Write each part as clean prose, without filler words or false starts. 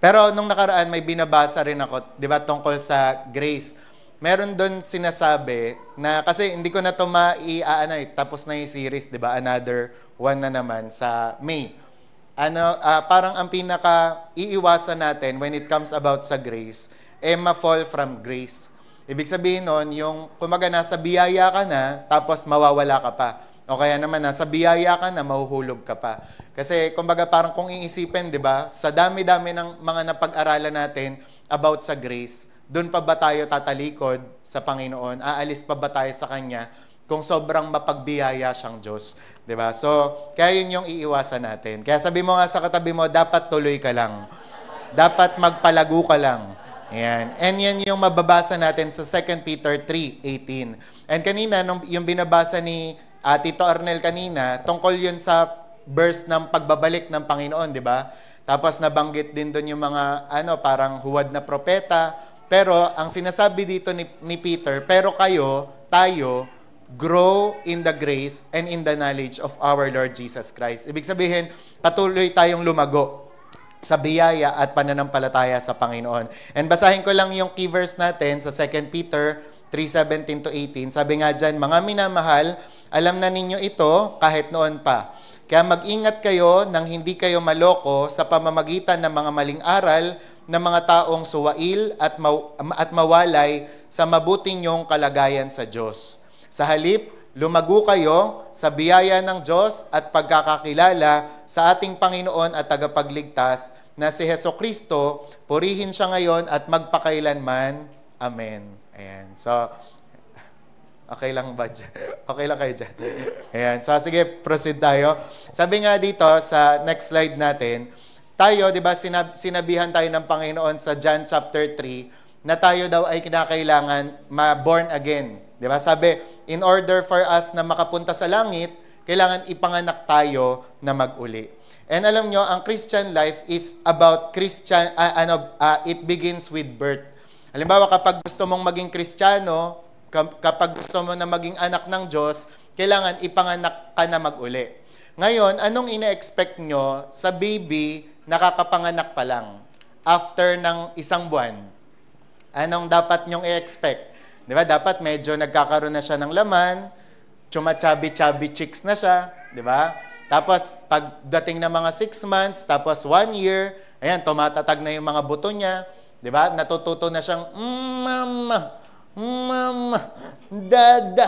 Pero nung nakaraan, may binabasa rin ako, di ba, tungkol sa grace. Meron doon sinasabi na, kasi hindi ko na ito tapos na yung series, di ba? Another one na naman sa May. Parang ang pinaka-iiwasan natin when it comes about sa grace, ma-fall from grace. Ibig sabihin nun, yung kumaga nasa biyaya ka na, tapos mawawala ka pa. O kaya naman, nasa biyaya ka na, mahuhulog ka pa. Kasi, kumbaga, parang kung iisipin, di ba, sa dami-dami ng mga napag-aralan natin about sa grace, doon pa ba tayo tatalikod sa Panginoon? Aalis pa ba tayo sa Kanya kung sobrang mapagbiyaya siyang Diyos? Di ba? So, kaya yun yung iiwasan natin. Kaya sabi mo nga sa katabi mo, dapat tuloy ka lang. Dapat magpalago ka lang. Ayan. And yan yung mababasa natin sa 2 Peter 3:18. And kanina, yung binabasa ni Tito Arnel kanina, tungkol yun sa verse ng pagbabalik ng Panginoon, di ba? Tapos nabanggit din doon yung mga, parang huwad na propeta. Pero, ang sinasabi dito ni Peter, pero tayo, grow in the grace and in the knowledge of our Lord Jesus Christ. Ibig sabihin, patuloy tayong lumago sa biyaya at pananampalataya sa Panginoon. And basahin ko lang yung key verse natin sa 2 Peter 3:17-18. Sabi nga dyan, mga minamahal, alam na ninyo ito kahit noon pa. Kaya mag-ingat kayo nang hindi kayo maloko sa pamamagitan ng mga maling aral ng mga taong suwail at mawalay sa mabuti niyong kalagayan sa Diyos. Sa halip, lumago kayo sa biyaya ng Diyos at pagkakakilala sa ating Panginoon at tagapagligtas na si Hesukristo, purihin siya ngayon at magpakailanman. Amen. Ayan. So, okay lang ba dyan? Okay lang kayo dyan? Ayan. So, sige, proceed tayo. Sabi nga dito, sa next slide natin, tayo, di ba, sinabihan tayo ng Panginoon sa John chapter 3, na tayo daw ay kinakailangan ma-born again. Di ba? Sabi, in order for us na makapunta sa langit, kailangan ipanganak tayo na mag-uli. And alam nyo, ang Christian life is about it begins with birth. Halimbawa, kapag gusto mong maging Kristiyano, kapag gusto mo na maging anak ng Diyos, kailangan ipanganak ka na mag-uli. Ngayon, anong ina-expect nyo sa baby nakakapanganak pa lang after ng 1 buwan? Anong dapat nyong i-expect? Di ba? Dapat medyo nagkakaroon na siya ng laman, chubby chicks na siya, di ba? Tapos, pagdating na mga 6 months, tapos 1 year, ayan, tumatatag na yung mga buto niya, di ba? Natututo na siyang, mama, dada,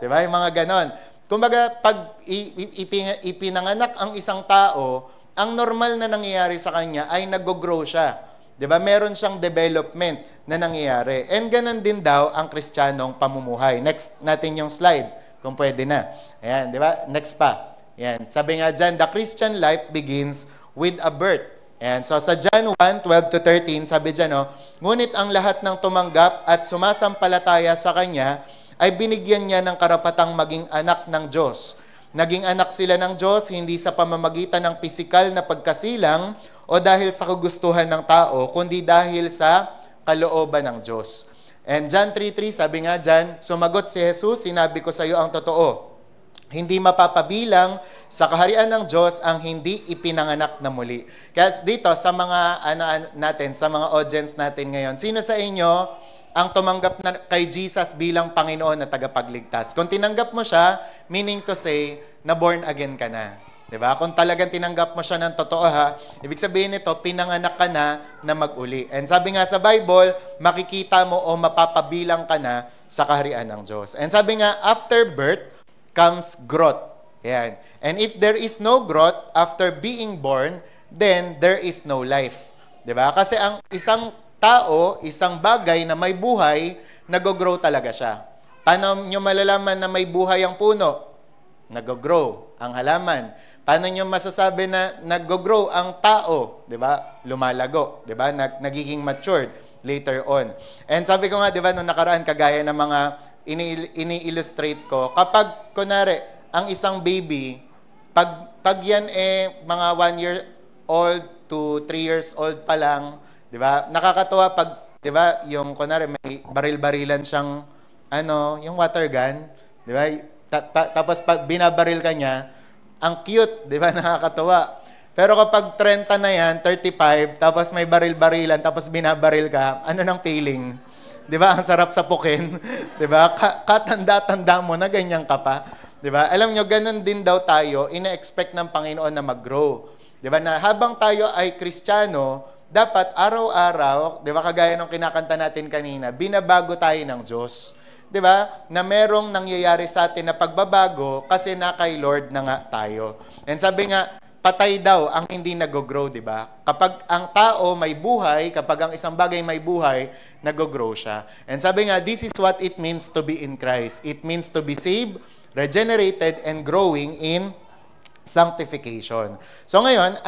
di ba? Yung mga ganon. Kumbaga, pag ipinanganak ang isang tao, ang normal na nangyayari sa kanya ay nag-grow siya. Diba? Meron siyang development na nangyayari. And ganun din daw ang Kristiyanong pamumuhay. Next natin yung slide, kung pwede na. Ayan, diba? Next pa. Ayan. Sabi nga dyan, the Christian life begins with a birth. Ayan. So sa John 1:12-13, sabi dyan, ngunit ang lahat ng tumanggap at sumasampalataya sa Kanya ay binigyan niya ng karapatang maging anak ng Diyos. Naging anak sila ng Diyos, hindi sa pamamagitan ng pisikal na pagkasilang o dahil sa kagustuhan ng tao, kundi dahil sa kalooban ng Diyos. And John 3:3, sabi nga dyan, sumagot si Jesus, sinabi ko sa iyo ang totoo. Hindi mapapabilang sa kaharian ng Diyos ang hindi ipinanganak na muli. Kaya dito, sa mga sa mga audience natin ngayon, sino sa inyo ang tumanggap na kay Jesus bilang Panginoon na tagapagligtas? Kung tinanggap mo siya, meaning to say, na born again ka na. Diba? Kung talagang tinanggap mo siya ng totoo ibig sabihin nito, pinanganak ka na mag-uli. And sabi nga sa Bible, makikita mo o mapapabilang ka na sa kaharian ng Diyos. And sabi nga, after birth comes growth. Yan. And if there is no growth after being born, then there is no life. Diba? Kasi ang isang tao, isang bagay na may buhay, nag-grow talaga siya. Paano nyo malalaman na may buhay ang puno? Nag-grow ang halaman. Paano nyo masasabi na nag-grow ang tao? Diba? Lumalago. Diba? Nagiging matured later on. And sabi ko nga, diba, nung nakaraan, kagaya ng mga ini-illustrate ko, kapag, kunwari, ang isang baby, pag yan mga 1 year old to 3 years old pa lang, di ba? Nakakatuwa pag, di ba, yung, kunwari, may baril-barilan siyang, yung water gun, di ba? Tapos pag binabaril ka niya, ang cute, di ba? Nakakatuwa. Pero kapag 30 na yan, 35, tapos may baril-barilan, tapos binabaril ka, ano nang feeling? Di ba? Ang sarap sa pukin. Di ba? Katanda-tanda mo na ganyan ka pa. Di ba? Alam nyo, ganun din daw tayo, ina-expect ng Panginoon na mag-grow. Di ba? Na habang tayo ay Kristiyano, dapat araw-araw, di ba, kagaya ng kinakanta natin kanina, binabago tayo ng Diyos. Di ba? Na merong nangyayari sa atin na pagbabago kasi na kay Lord na nga tayo. And sabi nga, patay daw ang hindi nag-grow, di ba? Kapag ang tao may buhay, kapag ang isang bagay may buhay, nag-grow siya. And sabi nga, this is what it means to be in Christ. It means to be saved, regenerated, and growing in sanctification. So ngayon,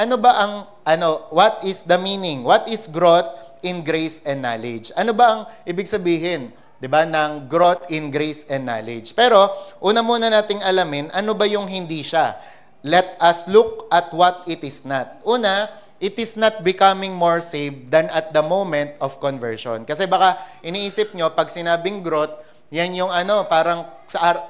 what is the meaning? What is growth in grace and knowledge? Ano ba ang ibig sabihin, 'di ba, ng growth in grace and knowledge? Pero una muna nating alamin, ano ba yung hindi siya? Let us look at what it is not. Una, it is not becoming more saved than at the moment of conversion. Kasi baka iniisip nyo, pag sinabing growth, yan yung parang sa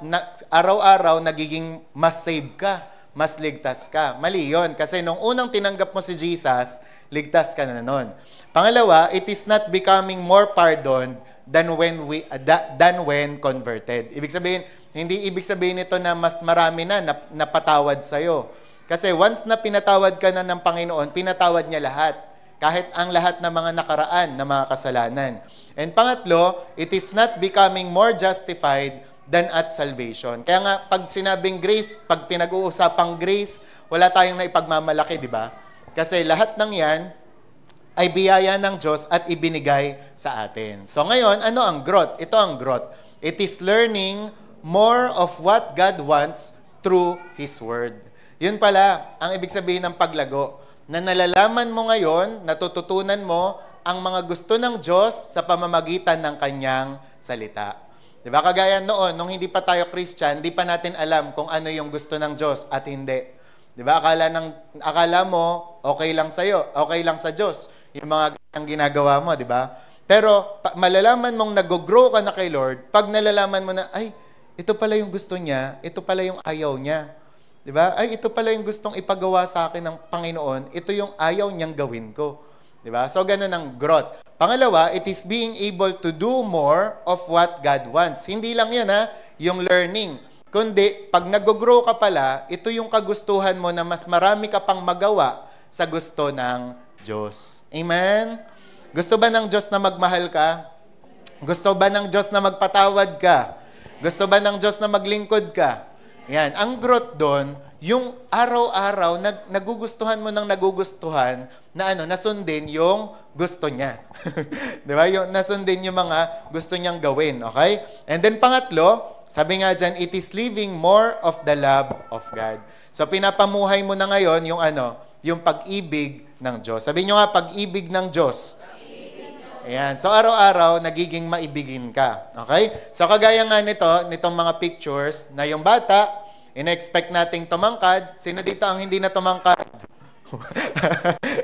araw-araw nagiging mas save ka, mas ligtas ka. Mali yun. Kasi nung unang tinanggap mo si Jesus, ligtas ka na nun. Pangalawa, it is not becoming more pardoned than when converted. Ibig sabihin, hindi ibig sabihin nito na mas marami na napatawad sa'yo. Kasi once na pinatawad ka na ng Panginoon, pinatawad niya lahat. Kahit ang lahat ng mga nakaraan na mga kasalanan. And pangatlo, it is not becoming more justified than at salvation. Kaya nga, pag sinabing grace, pag pinag-uusapang grace, wala tayong naipagmamalaki, di ba? Kasi lahat ng yan ay biyaya ng Diyos at ibinigay sa atin. So ngayon, ano ang growth? Ito ang growth. It is learning more of what God wants through His Word. Yun pala, ang ibig sabihin ng paglago, na nalalaman mo ngayon, natututunan mo ang mga gusto ng Diyos sa pamamagitan ng Kanyang salita. Diba? Kagaya noon, nung hindi pa tayo Christian, di pa natin alam kung ano yung gusto ng Diyos at hindi. Diba? Akala mo, okay lang sa'yo, okay lang sa Diyos, yung mga ginagawa mo, diba? Pero, malalaman mong nag-grow ka na kay Lord, pag nalalaman mo na, ay, ito pala yung gusto niya, ito pala yung ayaw niya. Diba? Ay, ito pala yung gustong ipagawa sa akin ng Panginoon, ito yung ayaw niyang gawin ko. Diba? So, ganun ang growth. Pangalawa, it is being able to do more of what God wants. Hindi lang yan, yung learning. Kundi, pag nag-grow ka pala, ito yung kagustuhan mo na mas marami ka pang magawa sa gusto ng Diyos. Amen? Gusto ba ng Diyos na magmahal ka? Gusto ba ng Diyos na magpatawad ka? Gusto ba ng Diyos na maglingkod ka? Yan. Ang growth doon, yung araw-araw, nagugustuhan mo ng nagugustuhan na nasundin yung gusto niya. Di ba? Yung nasundin yung mga gusto niyang gawin. Okay? And then pangatlo, sabi nga dyan, it is living more of the love of God. So pinapamuhay mo na ngayon yung yung pag-ibig ng Diyos. Sabi nyo nga, pag-ibig ng Diyos. Ayan. So, araw-araw, nagiging maibigin ka. Okay? So, kagaya nga nitong mga pictures, na yung bata, ina-expect nating tumangkad. Sino dito ang hindi na tumangkad?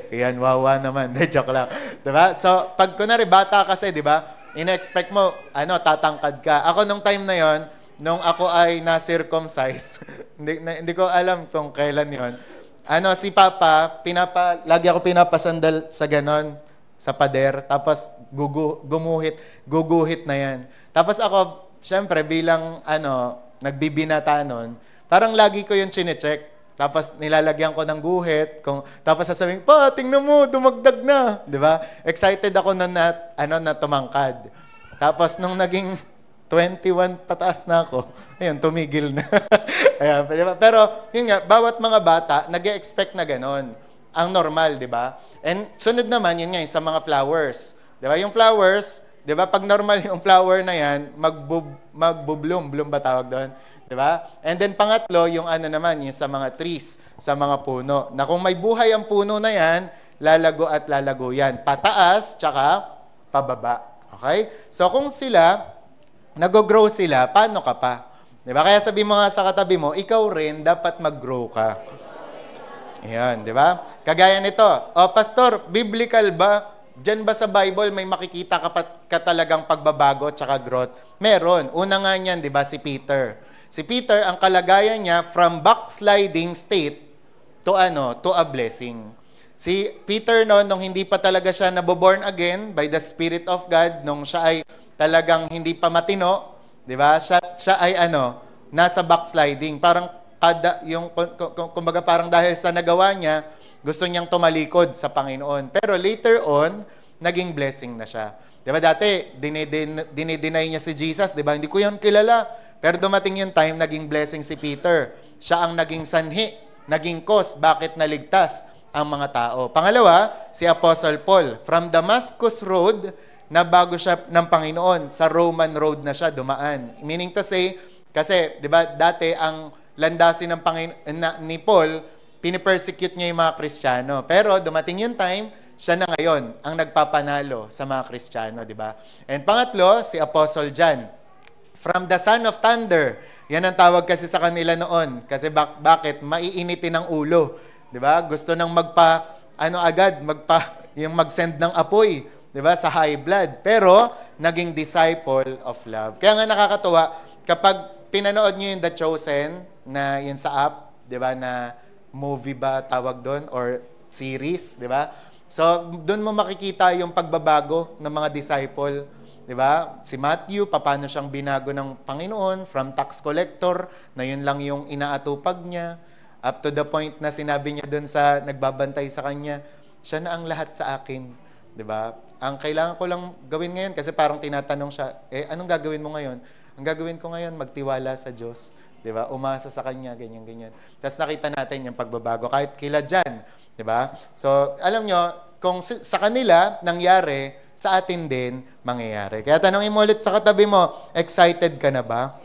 Ayan, wawa naman. Joke lang. Diba? So, pag kunwari, bata kasi, diba? Ina-expect mo, tatangkad ka. Ako, nung time na yon, nung ako ay na-circumcise, hindi ko alam kung kailan yon. Si Papa, lagi ako pinapasandal sa ganon, sa pader, tapos guguhit na yan. Tapos ako, syempre, bilang nagbibinata nun, parang lagi ko yung chinecheck. Tapos nilalagyan ko ng guhit, tapos sasabihin, pa, tingnan mo, dumagdag na. Di ba? Excited ako na tumangkad. Tapos nung naging 21 pataas na ako, ayun, tumigil na. Ayan, diba? Pero, yun nga, bawat mga bata, nag-expect na ganon. Ang normal, di ba? And sunod naman, yun nga, sa mga flowers. Di ba? Yung flowers, di ba? Pag normal yung flower na yan, magbo-bloom. Bloom ba tawag doon? Di ba? And then pangatlo, yung naman, yung sa mga trees, sa mga puno. Na kung may buhay ang puno na yan, lalago at lalago yan. Pataas, tsaka pababa. Okay? So kung nag-grow sila, paano ka pa? Di ba? Kaya sabi mo nga sa katabi mo, ikaw rin, dapat mag-grow ka. Ayan, di ba? Kagaya nito, Pastor, biblical ba? Diyan ba sa Bible may makikita ka talagang pagbabago at growth? Meron. Una nga niyan, di ba, si Peter. Si Peter, ang kalagayan niya, from backsliding state, to a blessing. Si Peter nung hindi pa talaga siya naboborn again by the Spirit of God, nung siya ay talagang hindi pa matino, di ba? Siya ay nasa backsliding. Parang kumbaga parang dahil sa nagawa niya, gusto niyang tumalikod sa Panginoon. Pero later on, naging blessing na siya. Di ba dati, dinideny niya si Jesus, di ba? Hindi ko yun kilala. Pero dumating yung time, naging blessing si Peter. Siya ang naging sanhi, naging cause, bakit naligtas ang mga tao. Pangalawa, si Apostle Paul. From Damascus Road, na bago siya ng Panginoon, sa Roman Road na siya dumaan. Meaning to say, kasi, di ba, dati ang landasin ng ni Paul, pinipersecute niya yung mga Kristiyano. Pero dumating yung time, siya na ngayon ang nagpapanalo sa mga Kristiyano, di ba? And pangatlo, si Apostle John. From the Son of Thunder. Yan ang tawag kasi sa kanila noon. Kasi bakit? Maiinitin ang ulo. Di ba? Gusto nang yung mag-send ng apoy, di ba? Sa high blood. Pero, naging disciple of love. Kaya nga nakakatuwa, kapag pinanood niyo yung The Chosen, na yun sa app, di ba, na movie ba tawag doon, or series, di ba? So, doon mo makikita yung pagbabago ng mga disciple, di ba? Si Matthew, paano siyang binago ng Panginoon, from tax collector, na yun lang yung inaatupag niya, up to the point na sinabi niya doon sa nagbabantay sa kanya, siya na ang lahat sa akin, di ba? Ang kailangan ko lang gawin ngayon, kasi parang tinatanong siya, anong gagawin mo ngayon? Ang gagawin ko ngayon, magtiwala sa Diyos. Di ba? Umasa sa Kanya, ganyan-ganyan. Tapos nakita natin yung pagbabago, kahit kila dyan. Di ba? So, alam nyo, kung sa kanila nangyari, sa atin din mangyayari. Kaya tanongin mo ulit sa katabi mo, excited ka na ba?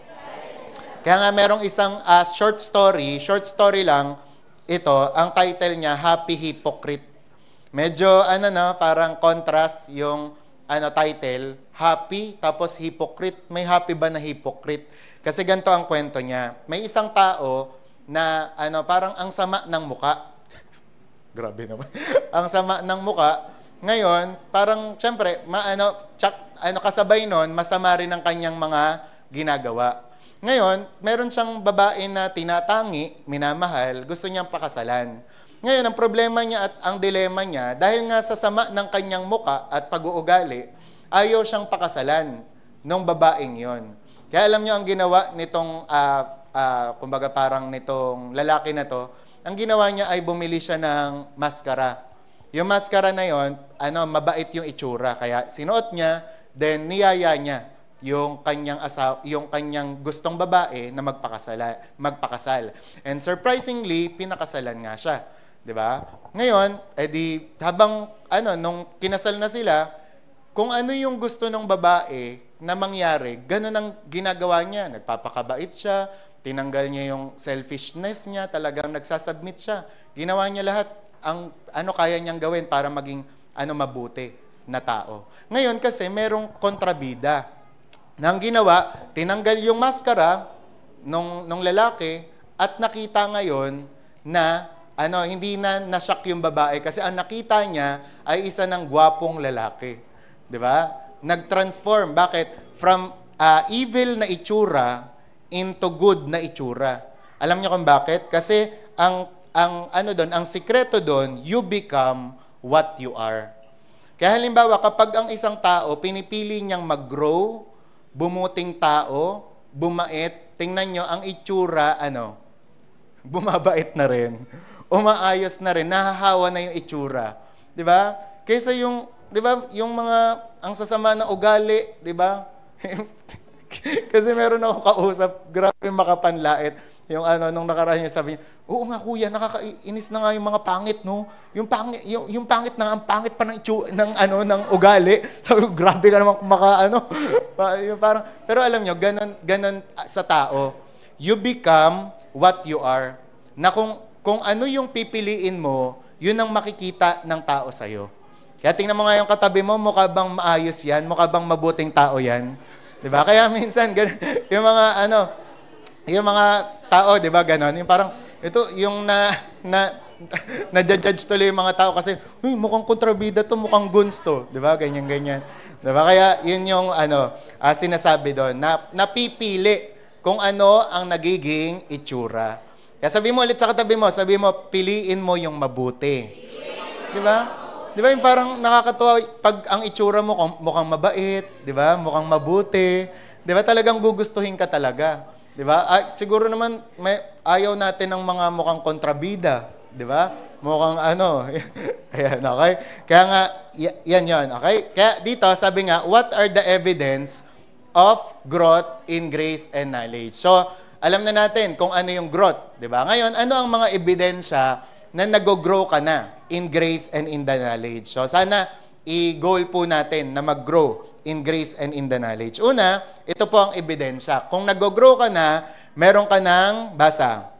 Kaya nga merong isang short story lang, ito, ang title niya, Happy Hypocrite. Medyo, parang contrast yung title, happy, tapos hypocrite. May happy ba na hypocrite? Kasi ganito ang kwento niya. May isang tao na parang ang sama ng muka. Grabe naman. Ang sama ng muka. Ngayon, parang syempre, kasabay nun, masama rin ang kanyang mga ginagawa. Ngayon, meron siyang babae na tinatangi, minamahal, gusto niyang pakasalan. Ngayon, ang problema niya at ang dilema niya, dahil nga sa sama ng kanyang muka at pag-uugali, ayaw siyang pakasalan ng babaeng yon. Kaya alam niyo ang ginawa nitong, kumbaga parang nitong lalaki na to, ang ginawa niya ay bumili siya ng maskara. Yung maskara na yon, mabait yung itsura. Kaya sinuot niya, then niyaya niya yung kanyang gustong babae na magpakasal. And surprisingly, pinakasalan nga siya. 'Di ba? Ngayon, habang nung kinasal na sila, kung ano yung gusto ng babae na mangyari, ganun ang ginagawa niya. Nagpapakabait siya, tinanggal niya yung selfishness niya, talagang nagsasubmit siya. Ginawa niya lahat ang kaya niyang gawin para maging mabuti na tao. Ngayon kasi merong kontrabida. Nang ginawa, tinanggal yung maskara nung lalaki at nakita ngayon na hindi na nasyak yung babae kasi ang nakita niya ay isa ng gwapong lalaki. 'Di ba? Nag-transform. Bakit? From evil na itsura into good na itsura. Alam niyo kung bakit? Kasi ang sikreto doon, you become what you are. Kaya halimbawa, kapag ang isang tao pinipili niyang mag-grow, bumuting tao, bumait, tingnan niyo ang itsura, bumabait na rin. Umaayos na rin, nahahawa na yung itsura. 'Di ba? Kaysa yung, 'di ba, yung mga ang sasama ng ugali, 'di ba? Kasi meron akong kausap, grabe makapanlait. Yung nung nakaraan niya sabi niya, oo nga kuya, nakakainis na nga yung mga pangit, no? Yung pangit na, ang pangit pa ng ugali. Sabi ko, grabe ka naman parang, pero alam niyo, ganun sa tao. You become what you are. Na kung ano yung pipiliin mo, yun ang makikita ng tao sa'yo. Kaya tingnan mo nga yung katabi mo, mukha bang maayos yan? Mukha bang mabuting tao yan? Diba? Kaya minsan, yung mga tao, diba, ganon? Yung parang, ito, yung na-judge tuloy yung mga tao kasi, mukhang kontrabida to, mukhang guns to. Diba? Ganyan-ganyan. Diba? Kaya, yun yung, sinasabi doon, na napipili kung ano ang nagiging itsura. Kaya sabi mo ulit sa katabi mo, sabi mo, piliin mo yung mabuti. Di ba? Di ba yung parang nakakatuwa pag ang itsura mo mukhang mabait, di ba? Mukhang mabuti. Di ba talagang gugustuhin ka talaga? Di ba? Siguro naman ayaw natin ng mga mukhang kontrabida. Di ba? Mukhang Ayan, okay? Kaya nga, yan, okay? Kaya dito, sabi nga, what are the evidence of growth in grace and knowledge? So, alam na natin kung ano yung growth. Di ba? Ngayon, ano ang mga ebidensya na nag-grow ka na in grace and in the knowledge? So, sana i-goal po natin na mag-grow in grace and in the knowledge. Una, ito po ang ebidensya. Kung nag-grow ka na, meron ka ng basa.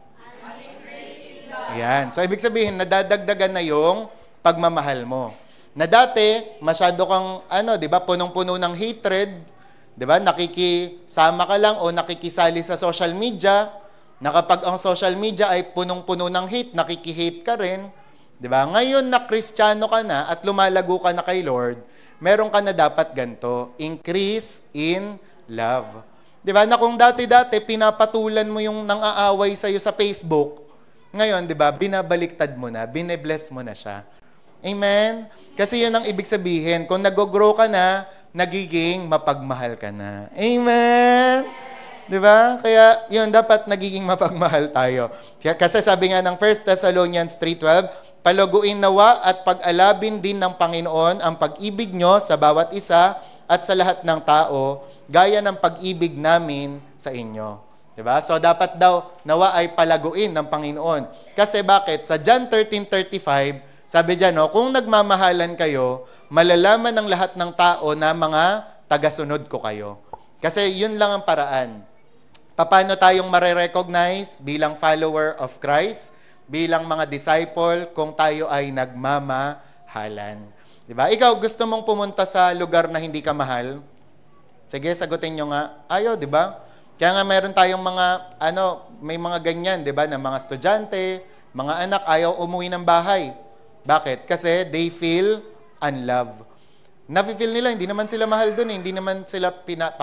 Yan. So, ibig sabihin, nadadagdagan na yung pagmamahal mo. Na dati, masyado kang, di ba, punong-puno ng hatred, di ba, nakikisama ka lang o nakikisali sa social media, na kapag ang social media ay punong-puno ng hate, nakikihate ka rin, di ba? Ngayon na Kristiyano ka na at lumalago ka na kay Lord, meron ka na dapat ganito, increase in love. Di ba? Na kung dati-dati, pinapatulan mo yung nang-aaway sa'yo sa Facebook, ngayon, di ba, binabaliktad mo na, binebless mo na siya. Amen? Kasi yun ang ibig sabihin. Kung nag-grow ka na, nagiging mapagmahal ka na. Amen? Di ba? Kaya yun, dapat nagiging mapagmahal tayo. Kasi sabi nga ng 1 Thessalonians 3:12, palaguin nawa at pag-alabin din ng Panginoon ang pag-ibig nyo sa bawat isa at sa lahat ng tao, gaya ng pag-ibig namin sa inyo. Diba? So, dapat daw nawa ay palaguin ng Panginoon. Kasi bakit? Sa John 13:35, sabi dyan, kung nagmamahalan kayo, malalaman ng lahat ng tao na mga tagasunod ko kayo. Kasi yun lang ang paraan. Paano tayong marirecognize bilang follower of Christ, bilang mga disciple, kung tayo ay nagmamahalan. Diba? Ikaw, gusto mong pumunta sa lugar na hindi ka mahal? Sige, sagutin nyo nga. Ayaw, diba? Kaya nga meron tayong mga, may mga ganyan, di ba, na mga estudyante, mga anak, ayaw umuwi ng bahay. Bakit? Kasi they feel unloved. Nafe-feel nila, hindi naman sila mahal doon, hindi naman sila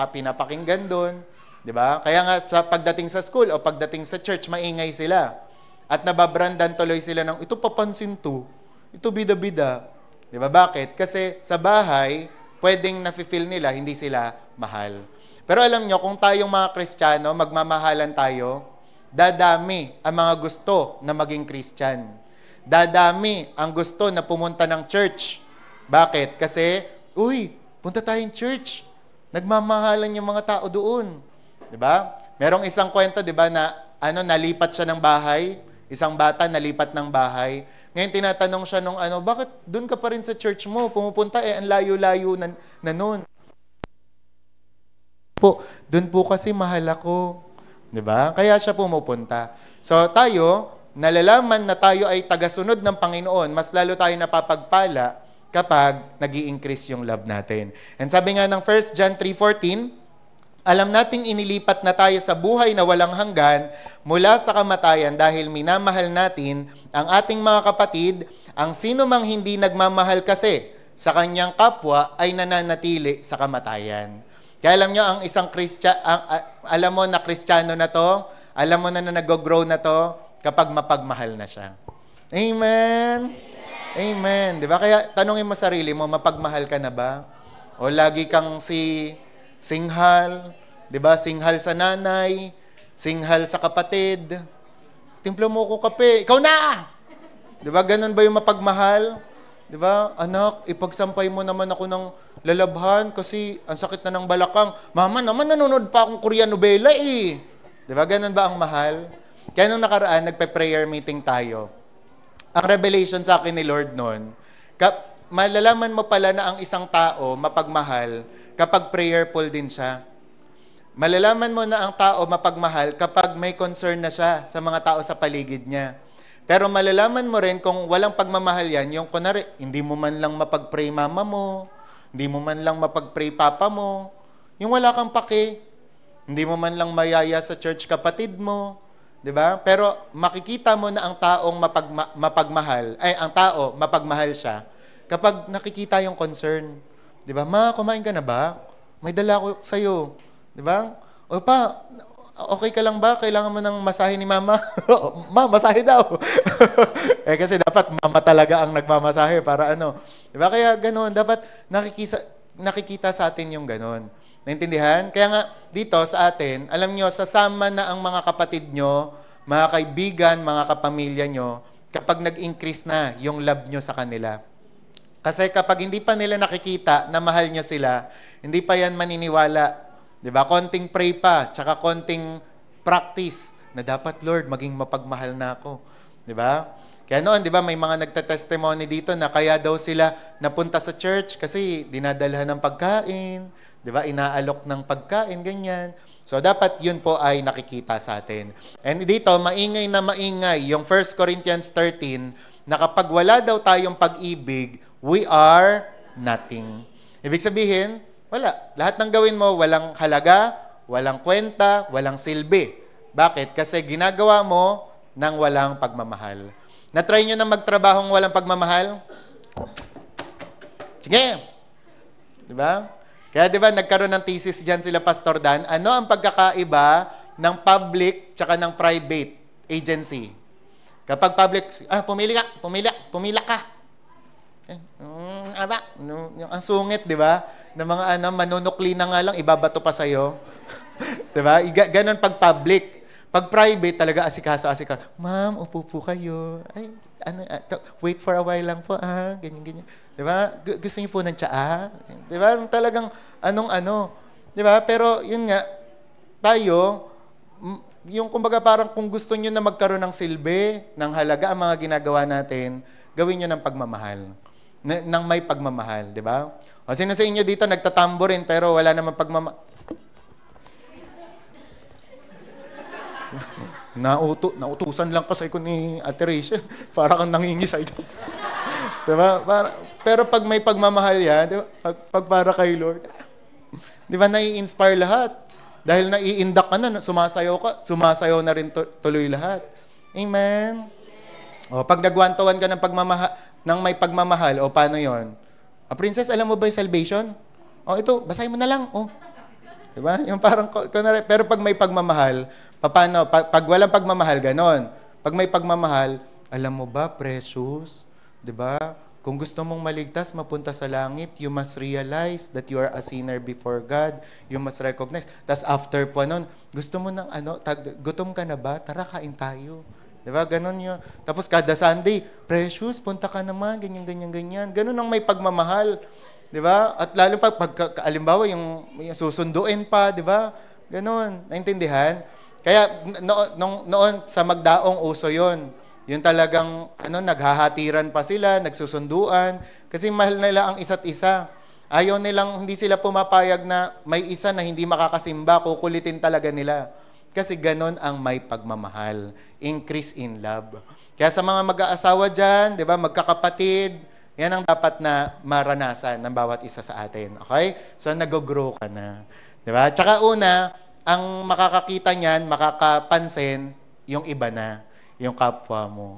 pinapakinggan doon. Di ba? Kaya nga sa pagdating sa school o pagdating sa church, maingay sila. At nababrandan tuloy sila ng, ito papansin to, ito bida-bida. Di ba? Bakit? Kasi sa bahay, pwedeng nafe-feel nila, hindi sila mahal. Pero alam nyo, kung tayong mga Kristiyano, magmamahalan tayo, dadami ang mga gusto na maging Christian. Dadami ang gusto na pumunta ng church. Bakit? Kasi, punta tayong church. Nagmamahalan yung mga tao doon. Diba? Merong isang kwento, diba, na nalipat siya ng bahay. Isang bata nalipat ng bahay. Ngayon tinatanong siya nung bakit doon ka pa rin sa church mo? Pumupunta ang layo-layo na noon. Doon po kasi mahal ako. Diba? Kaya siya pumupunta. So tayo, nalalaman na tayo ay tagasunod ng Panginoon, mas lalo tayo napapagpala kapag nag-i-increase yung love natin. And sabi nga ng 1 John 3:14, alam nating inilipat na tayo sa buhay na walang hanggan mula sa kamatayan dahil minamahal natin ang ating mga kapatid, ang sino mang hindi nagmamahal kasi sa kanyang kapwa ay nananatili sa kamatayan. Kaya alam nyo, ang isang alam mo na Kristiyano na to, alam mo na nag-grow na to, kapag mapagmahal na siya. Amen? Amen. Di ba? Kaya tanungin mo sarili mo, mapagmahal ka na ba? O lagi kang singhal, di ba? Singhal sa nanay, singhal sa kapatid. Timpla mo ko kape, ikaw na! Di ba? Ganun ba yung mapagmahal? Di ba? Anak, ipagsampay mo naman ako ng lalabhan kasi ang sakit na ng balakang. Mama naman, nanonood pa akong Korean novela eh. Di ba? Ganun ba ang mahal? Kaya nung nakaraan, nagpe-prayer meeting tayo. Ang revelation sa akin ni Lord noon, malalaman mo pala na ang isang tao mapagmahal kapag prayerful din siya. Malalaman mo na ang tao mapagmahal kapag may concern na siya sa mga tao sa paligid niya. Pero malalaman mo rin kung walang pagmamahal yan, yung kunwari, hindi mo man lang mapag-pray mama mo, hindi mo man lang mapag-pray papa mo, yung wala kang pake, hindi mo man lang mayaya sa church kapatid mo, di ba? Pero makikita mo na ang taong mapagmahal siya kapag nakikita yung concern. Di ba? Ma, kumain ka na ba? May dala ko sa'yo. Di ba? O pa, okay ka lang ba? Kailangan mo ng masahe ni mama? Ma, masahe daw. Kasi dapat mama talaga ang nagmamasahe para ano. Diba? Kaya ganoon, dapat nakikita sa atin yung ganoon. Naintindihan? Kaya nga, dito sa atin, alam nyo, sasama na ang mga kapatid nyo, mga kaibigan, mga kapamilya nyo, kapag nag-increase na yung love nyo sa kanila. Kasi kapag hindi pa nila nakikita na mahal nyo sila, hindi pa yan maniniwala. Diba? Konting pray pa, tsaka konting practice na dapat, Lord, maging mapagmahal na ako. Diba? Kaya noon, diba, may mga nagtatestimony dito na kaya daw sila napunta sa church kasi dinadalhan ng pagkain, diba? Inaalok ng pagkain, ganyan. So, dapat yun po ay nakikita sa atin. And dito, maingay na maingay, yung 1 Corinthians 13, na kapag wala daw tayong pag-ibig, we are nothing. Ibig sabihin, wala. Lahat ng gawin mo, walang halaga, walang kwenta, walang silbi. Bakit? Kasi ginagawa mo ng walang pagmamahal. Na-try nyo na magtrabahong walang pagmamahal? Sige. Diba? Kaya diba, nagkaroon ng thesis dyan sila Pastor Dan. Ano ang pagkakaiba ng public tsaka ng private agency? Kapag public, pumila ka. Ang sungit, diba? Na mga manunukli na nga lang, ibabato pa sa'yo. Diba? Ganon pag public. Pag private, talaga asikaso. Ma'am, upo po kayo. Ay, wait for a while lang po, ganyan. Diba? Gusto niyo po ng tsaa? Diba? Talagang Diba? Pero, yun nga, tayo, yung kumbaga parang kung gusto niyo na magkaroon ng silbi, ng halaga ang mga ginagawa natin, gawin niyo ng pagmamahal. Ng may pagmamahal, di ba? O sino sa inyo dito nagtatambo rin pero wala namang pagmamahal? Nautusan lang kasi ko ni Ate Rachel. Para kang nangingisay. Diba? Pero pag may pagmamahal yan, diba? Pag para kay Lord, di ba nai-inspire lahat? Dahil nai-indak ka na, sumasayaw na rin tuloy lahat. Amen? O, pag nag-one-to-one ka ng may pagmamahal, o paano yon? Princess, alam mo ba yung salvation? O, ito, basahin mo na lang. O. Diba? Yung parang, pero pag may pagmamahal, paano? Pag walang pagmamahal, ganon. Pag may pagmamahal, alam mo ba, precious? Diba? Kung gusto mong maligtas, mapunta sa langit, you must realize that you are a sinner before God. You must recognize. Tapos after po nun, gusto mo ng gutom ka na ba? Tara, kain tayo. Diba? Ganon yun. Tapos kada Sunday, precious, punta ka naman, ganyan. Ganon ang may pagmamahal. Diba? At lalo alimbawa, yung susunduin pa, diba? Ganon. Naintindihan? Kaya noon sa Magdaong uso yon. Yung talagang naghahatiran pa sila, nagsusunduan, kasi mahal nila ang isa't isa. Ayaw nilang, hindi sila pumapayag na may isa na hindi makakasimba, kukulitin talaga nila. Kasi ganon ang may pagmamahal. Increase in love. Kaya sa mga mag-aasawa dyan, di ba, magkakapatid, yan ang dapat na maranasan ng bawat isa sa atin. Okay? So, nag-grow ka na. Di ba? Tsaka una, ang makakakita niyan, makakapansin, yung iba na. Yung kapwa mo.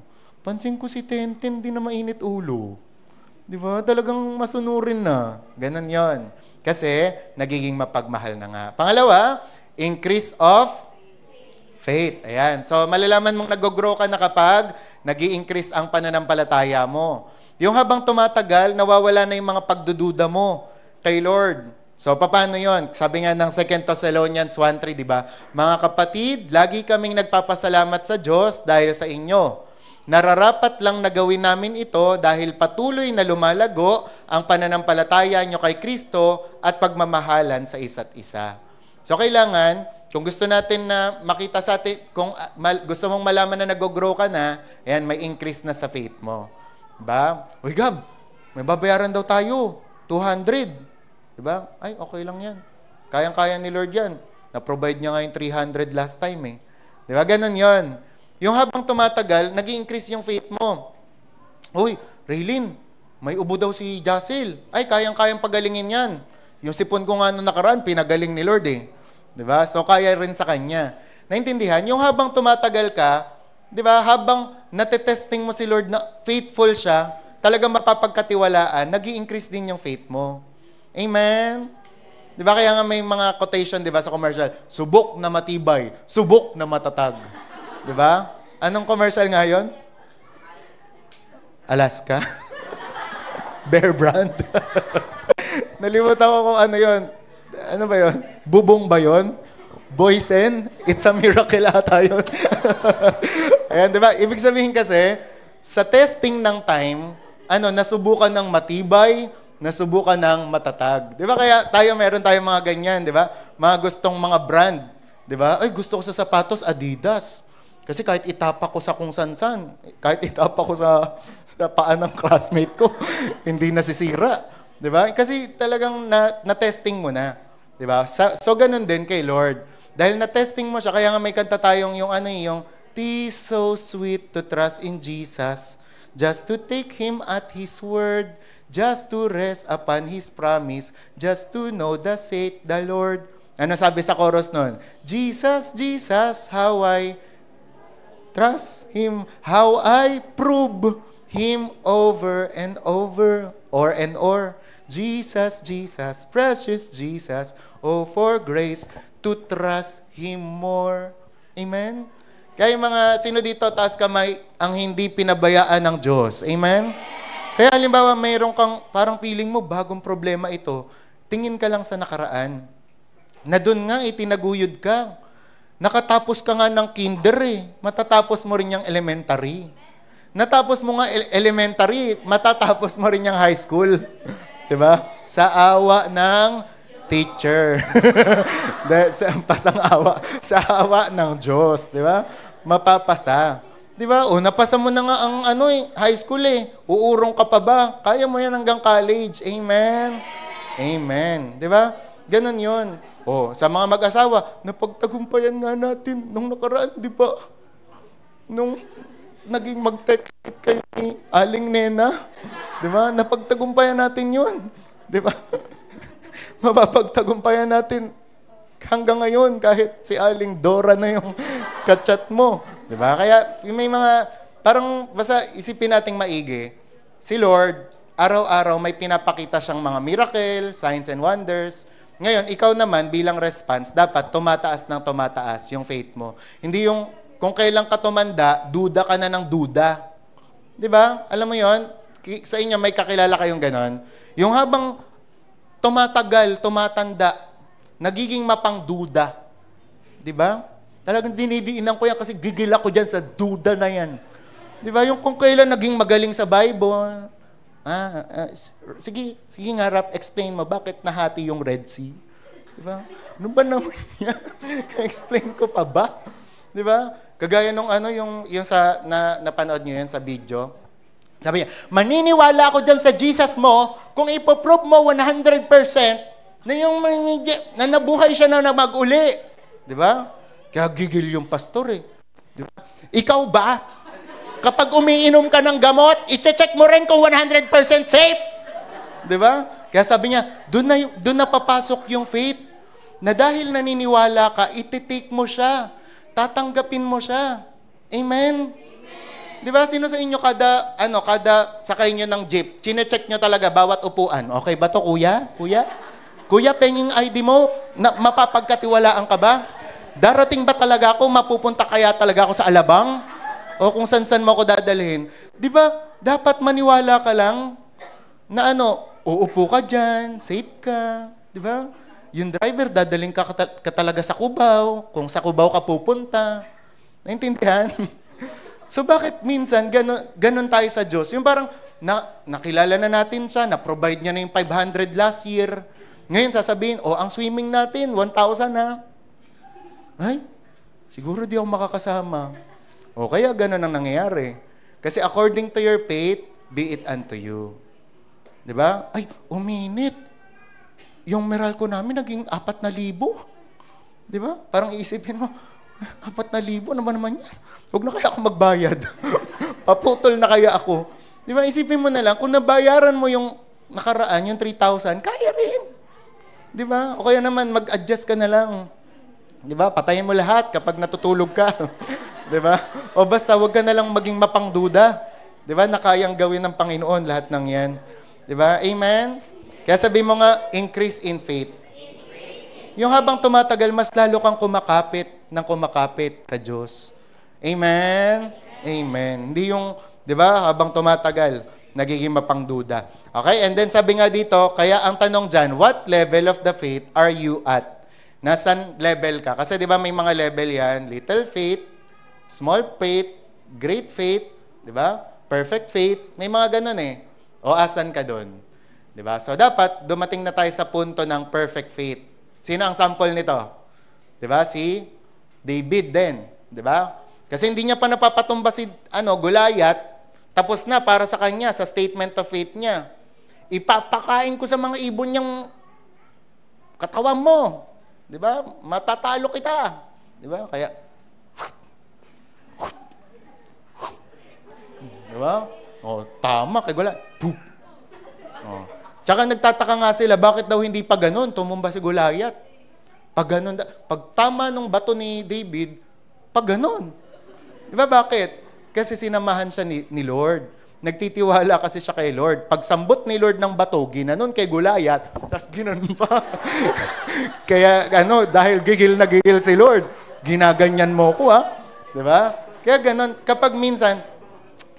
Pansin ko si Tenten, di na mainit ulo. Di ba? Talagang masunurin na. Ganon yon. Kasi, nagiging mapagmahal na nga. Pangalawa, increase of faith. Ayan. So, malalaman mong nag-grow ka na kapag nag-i-increase ang pananampalataya mo. Yung habang tumatagal, nawawala na yung mga pagdududa mo kay Lord. So, paano yon? Sabi nga ng 2 Thessalonians 1:3, di ba? Mga kapatid, lagi kaming nagpapasalamat sa Diyos dahil sa inyo. Nararapat lang na gawin namin ito dahil patuloy na lumalago ang pananampalataya nyo kay Kristo at pagmamahalan sa isa't isa. So, kailangan, kung gusto natin na makita sa atin, kung gusto mong malaman na nag-grow ka na, ayan, may increase na sa faith mo. Diba? Uy, Gab, may babayaran daw tayo, 200. Diba? Ay, okay lang yan. Kayang-kaya ni Lord yan. Na-provide niya nga yung 300 last time eh. Diba? Ganun yon. Yung habang tumatagal, nag-i-increase yung faith mo. Uy, Raylin, may ubo daw si Jacel. Ay, kayang-kayang pagalingin yan. Yung sipon ko nga nung nakaraan, pinagaling ni Lord eh. Diba? So, kaya rin sa kanya. Naintindihan? Yung habang tumatagal ka, diba? Habang natetesting mo si Lord na faithful siya, talagang mapapagkatiwalaan, nag-i-increase din yung faith mo. Amen? Di ba kaya nga may mga quotation, di ba, sa commercial, subok na matibay, subok na matatag. Di ba? Anong commercial nga yun? Alaska? Bear Brand? Nalimutan ko kung ano yun. Ano ba yun? Bubong ba yun? Boysen? It's a miracle ata yun. Ayan, di ba? Ibig sabihin kasi, sa testing ng time, nasubukan ng matibay, nasubukan ng matatag. Di ba? Kaya meron tayong mga ganyan, di ba? Mga gustong mga brand. Di ba? Ay, gusto ko sa sapatos, Adidas. Kasi kahit itapak ko sa kung san-san, kahit itapak ko sa paa ng classmate ko, hindi nasisira. Di ba? Kasi talagang na-testing mo na. Di ba? So, ganun din kay Lord. Dahil na-testing mo siya, kaya nga may kanta tayong yung "'Tis so sweet to trust in Jesus, just to take Him at His word, just to rest upon His promise, just to know thus saith the Lord." Ano sabi sa chorus nun? Jesus, Jesus, how I trust Him, how I prove Him over and over, or and or. Jesus, Jesus, precious Jesus, oh for grace to trust Him more. Amen? Kaya yung mga sino dito, taas kamay, ang hindi pinabayaan ng Diyos. Amen? Kaya halimbawa, mayroon kang parang feeling mo, bagong problema ito, tingin ka lang sa nakaraan. Na doon nga, itinaguyod ka. Nakatapos ka nga ng kinder matatapos mo rin yung elementary. Natapos mo nga elementary, matatapos mo rin yung high school. Diba? Sa awa ng teacher. Sa awa ng Diyos. Diba? Mapapasa. Diba? O, napasa mo na nga ang high school Uurong ka pa ba? Kaya mo yan hanggang college. Amen? Amen. Diba? Ganon yun. O, sa mga mag-asawa, napagtagumpayan nga natin nung nakaraan, di ba? Nung naging mag-text kay Aling Nena, di ba? Napagtagumpayan natin yun. Di ba? Mapapagtagumpayan natin hanggang ngayon kahit si Aling Dora na yung kachat mo. Di ba? Kaya may mga, parang basta isipin nating maigi, si Lord, araw-araw may pinapakita siyang mga miracle, signs and wonders. Ngayon, ikaw naman bilang response, dapat tumataas ng tumataas yung faith mo. Hindi yung kung kailan ka tumanda, duda ka na ng duda. Di ba? Alam mo yon? Sa inyo may kakilala kayong ganon. Yung habang tumatagal, tumatanda, nagiging mapang-duda. Di ba? Talagang dinidiinan ko yan kasi gigil ako dyan sa duda na yan. Di ba? Yung kung kailan naging magaling sa Bible, sige nga, Rap, explain mo, bakit nahati yung Red Sea? Diba? Ano ba naman yan? Explain ko pa ba? Diba? Kagaya nung yung sa, napanood nyo yan sa video. Sabi niya, maniniwala ako dyan sa Jesus mo kung ipoprove mo 100% na yung na nabuhay siya na mag-uli. Diba? Kaya gigil yung pastor Diba? Ikaw ba? Kapag umiinom ka ng gamot, i-check mo rin kung 100% safe. Di ba? Kaya sabi niya, doon na papasok yung faith. Na dahil naniniwala ka, iti-take mo siya. Tatanggapin mo siya. Amen? Di ba? Sino sa inyo kada sakay nyo ng jeep, chine-check nyo talaga bawat upuan. Okay ba to, kuya? Kuya? Kuya, penging ID mo, mapapagkatiwalaan ka ba? Darating ba talaga ako, mapupunta kaya talaga ako sa Alabang? O kung san-san mo ako dadalhin, di ba, dapat maniwala ka lang na uupo ka dyan, safe ka, di ba? Yung driver, dadaling ka talaga sa Cubao, kung sa Cubao ka pupunta. Naintindihan? So bakit minsan ganun tayo sa Diyos? Yung parang nakilala na natin siya, na-provide niya na yung 500 last year. Ngayon sasabihin, ang swimming natin, 1,000 na. Ay, siguro di ako makakasama. O kaya ganun ang nangyayari. Kasi according to your faith, be it unto you. Di ba? Ay, uminit. Yung Meralco namin naging 4,000. Di ba? Parang iisipin mo, 4,000 naman yan. Huwag na kaya ako magbayad. Paputol na kaya ako. Di ba? Isipin mo na lang, kung nabayaran mo yung nakaraan, yung 3,000, kaya rin. Di ba? O kaya naman, mag-adjust ka na lang. Di ba? Patayin mo lahat kapag natutulog ka. Di ba? O basta, wag ka na lang maging mapangduda. Di ba? Na kayang gawin ng Panginoon lahat ng yan. Di ba? Amen? Kaya sabi mo nga, increase in faith. Yung habang tumatagal, mas lalo kang kumakapit ka Diyos. Amen? Amen. Hindi yung, di ba, habang tumatagal, nagiging mapangduda. Okay? And then sabi nga dito, kaya ang tanong dyan, what level of the faith are you at? Nasaan level ka? Kasi di ba may mga level yan, little faith, small faith, great faith, di ba? Perfect faith, may mga ganun eh. O asan ka doon? Di ba? So dapat dumating na tayo sa punto ng perfect faith. Sino ang sample nito? Di ba? Si David din, di ba? Kasi hindi niya pa napapatumba si Goliath, tapos na para sa kanya sa statement of faith niya. Ipapakain ko sa mga ibon niyang katawan mo. Di ba? Matatalo kita. Di ba? Kaya di ba? Oh, tama kay Goliath. Oh. Tsaka nagtataka nga sila, bakit daw hindi pa ganun tumumba si Goliath? Pag ganun, pag tama nung bato ni David, pag ganun. Di ba bakit? Kasi sinamahan siya ni Lord. Nagtitiwala kasi siya kay Lord. Pag sambot ni Lord ng bato, ginanon kay Goliath, tapos ginanon pa. Kaya dahil gigil na gigil si Lord, ginaganyan mo ko Di ba? Kaya ganun, kapag minsan,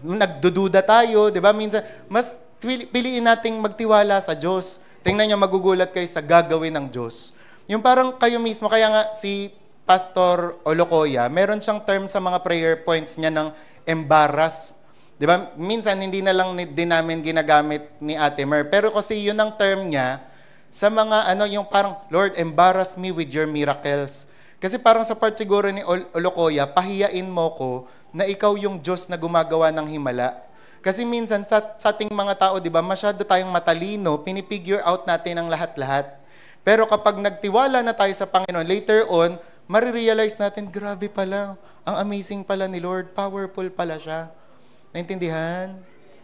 nagdududa tayo, di ba? Minsan, mas piliin nating magtiwala sa Diyos. Tingnan niyo, magugulat kayo sa gagawin ng Diyos. Yung parang kayo mismo, kaya nga si Pastor Olocoya, meron siyang term sa mga prayer points niya ng embarrass. Di ba? Minsan, hindi na lang din namin ginagamit ni Ate Mer. Pero kasi yun ang term niya sa mga, yung parang, Lord, embarrass me with your miracles. Kasi parang sa part siguro ni Olocoya, pahiyain mo ko na ikaw yung Diyos na gumagawa ng himala. Kasi minsan sa ating mga tao, di ba, masyado tayong matalino, pinipigure out natin ang lahat-lahat. Pero kapag nagtiwala na tayo sa Panginoon, later on, marirealize natin, grabe pala, ang amazing pala ni Lord, powerful pala siya. Naintindihan?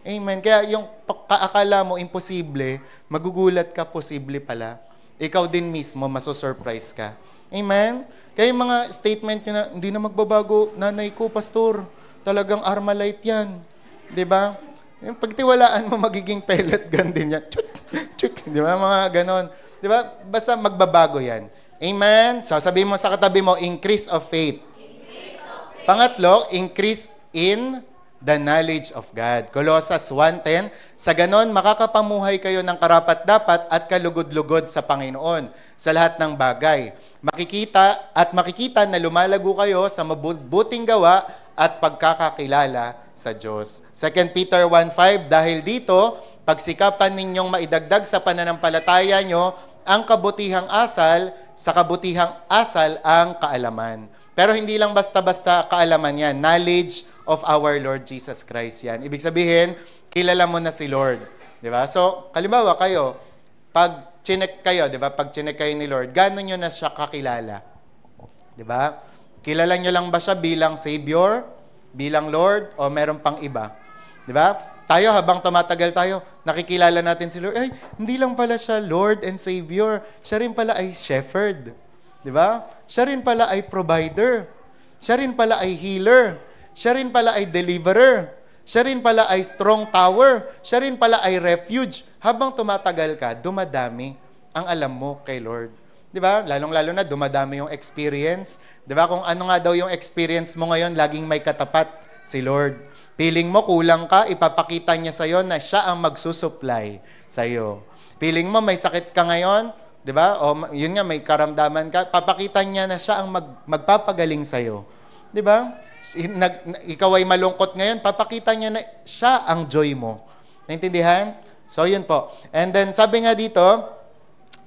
Amen. Kaya yung kaakala mo imposible, magugulat ka, posible pala. Ikaw din mismo, masosurprise ka. Amen? Kaya yung mga statement nyo na, hindi na magbabago, nanay ko, pastor, talagang Armalite yan. Diba? Yung pagtiwalaan mo, magiging pellet gun din yan. Chut, chut, diba? Mga ganon. Diba? Basta magbabago yan. Amen? So, sabihin mo sa katabi mo, increase of faith. Pangatlo, increase in the knowledge of God. Colossus 1:10, sa ganon, makakapamuhay kayo ng karapat-dapat at kalugod-lugod sa Panginoon sa lahat ng bagay. Makikita na lumalago kayo sa mabuting gawa at pagkakakilala sa Diyos. 2 Peter 1:5, dahil dito, pagsikapan ninyong maidagdag sa pananampalataya nyo ang kabutihang asal, sa kabutihang asal ang kaalaman. Pero hindi lang basta-basta kaalaman yan. Knowledge of our Lord Jesus Christ yan. Ibig sabihin, kilala mo na si Lord. Di ba? So, kalimbawa kayo, pag chinek kayo, di ba? Pag chinek kayo ni Lord, gano'n nyo na siya kakilala? Di ba? Kilala nyo lang ba siya bilang Savior, bilang Lord, o meron pang iba? Di ba? Tayo, habang tumatagal tayo, nakikilala natin si Lord. Ay, hindi lang pala siya Lord and Savior. Siya rin pala ay Shepherd. Di ba? Siya rin pala ay provider. Siya rin pala ay healer. Siya rin pala ay deliverer. Siya rin pala ay strong tower. Siya rin pala ay refuge. Habang tumatagal ka, dumadami ang alam mo kay Lord. Di ba? Lalong-lalo na, dumadami yung experience. Di ba? Kung ano nga daw yung experience mo ngayon, laging may katapat si Lord. Piling mo, kulang ka, ipapakita niya sa'yo na siya ang magsusupply sa'yo. Piling mo, may sakit ka ngayon, di ba? O yun nga, may karamdaman ka, papakita niya na siya ang magpapagaling sa'yo. Di ba? Ikaw ay malungkot ngayon, papakita niya na siya ang joy mo. Naintindihan? So, yun po. And then, sabi nga dito,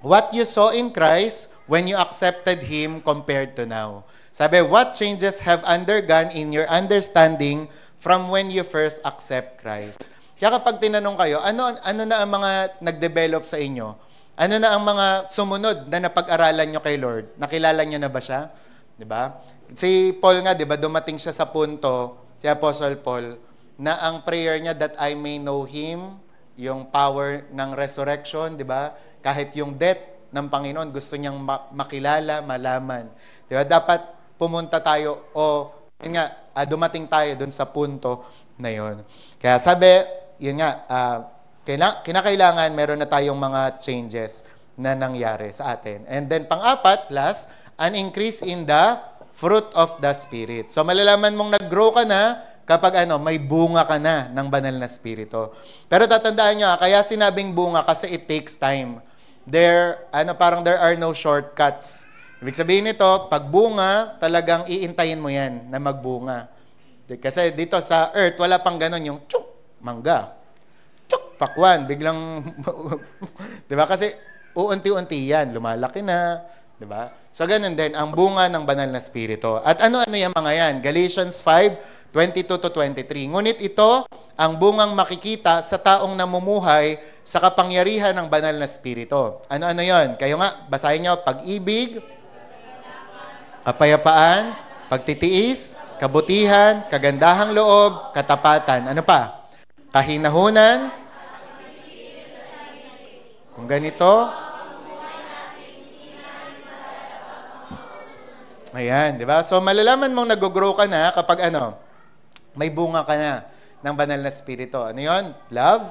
what you saw in Christ when you accepted Him compared to now. Sabi, what changes have undergone in your understanding from when you first accept Christ? Kaya kapag tinanong kayo, ano na ang mga nag-develop sa inyo? Ano na ang mga sumunod na napag-aralan nyo kay Lord? Nakilala nyo na ba siya? Diba? Si Paul nga, diba, dumating siya sa punto, si Apostle Paul, na ang prayer niya, that I may know Him, yung power ng resurrection, diba? Kahit yung death ng Panginoon, gusto niyang makilala, malaman. Diba? Dapat pumunta tayo o yun nga, dumating tayo dun sa punto na yun. Kaya sabi, yun nga, kinakailangan meron na tayong mga changes na nangyari sa atin. And then pang-apat, last, an increase in the fruit of the Spirit. So malalaman mong nag-grow ka na kapag may bunga ka na ng banal na Espiritu. Pero tatandaan nyo, kaya sinabing bunga kasi it takes time. There are no shortcuts. Ibig sabihin nito, pag bunga, talagang iintayin mo yan na magbunga. Kasi dito sa earth, wala pang ganon yung tsuk, mangga. Tsuk, pakwan, biglang, di ba? Kasi uunti-unti yan, lumalaki na, di ba? So ganun din, ang bunga ng banal na Espiritu. At ano-ano yung mga yan? Galatians 5:22-23. Ngunit ito, ang bungang makikita sa taong namumuhay sa kapangyarihan ng banal na Espiritu. Ano-ano yon? Kayo nga, basahin nyo, pag-ibig, kapayapaan, pagtitiis, kabutihan, kagandahang loob, katapatan. Ano pa? Kahinahunan. Kung ganito, ayan, di ba? So, malalaman mong nag-grow ka na kapag may bunga ka na ng banal na Espiritu. Ano yun? Love.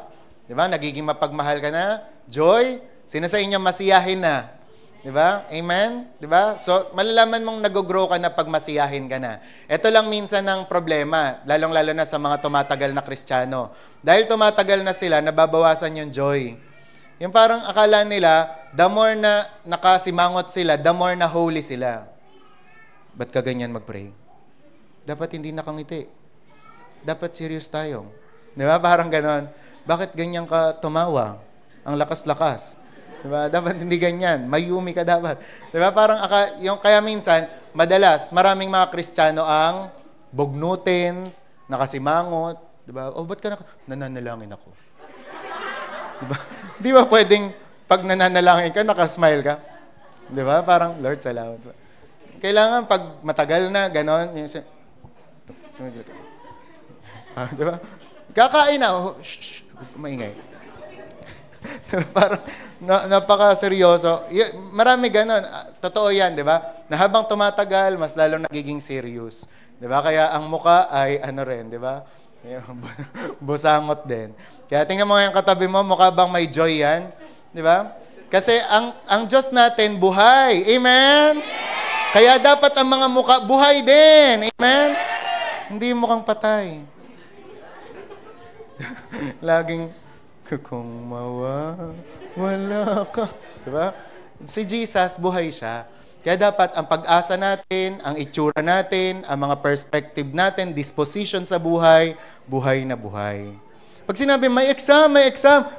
Di ba? Nagiging mapagmahal ka na. Joy. Sino sa inyo masiyahin na? Di ba? Amen? Di ba? So, malalaman mong nag-grow ka na pag masiyahin ka na. Ito lang minsan ng problema, lalong-lalo na sa mga tumatagal na Kristiyano. Dahil tumatagal na sila, nababawasan yung joy. Yung parang akala nila, the more na nakasimangot sila, the more na holy sila. Ba't ka ganyan mag-pray? Dapat hindi nakangiti. Dapat serious tayo. Di ba? Parang ganon. Bakit ganyan ka tumawa? Ang lakas-lakas. Diba? Dapat hindi ganyan. Mayumi ka dapat. Diba? Parang kaya minsan, madalas, maraming mga Kristiyano ang bugnutin, nakasimangot. Diba? Ba't ka nananalangin ako? Diba? Di ba pwedeng pag nananalangin ka, nakasmile ka? Diba? Parang, Lord, salamat. Kailangan pag matagal na, ganon. Diba? Kakain na. Shh, maingay. Parang napaka-seryoso. Marami ganon. Totoo yan, di ba? Na habang tumatagal, mas lalong nagiging serious. Di ba? Kaya ang muka ay di ba? Busangot din. Kaya tingnan mo yung katabi mo, mukha bang may joy yan? Di ba? Kasi ang Diyos natin, buhay. Amen? Kaya dapat ang mga muka, buhay din. Amen? Hindi mukhang patay. Laging, kung wala ka. Diba? Si Jesus, buhay siya. Kaya dapat ang pag-asa natin, ang itsura natin, ang mga perspective natin, disposition sa buhay, buhay na buhay. Pag sinabi, may exam,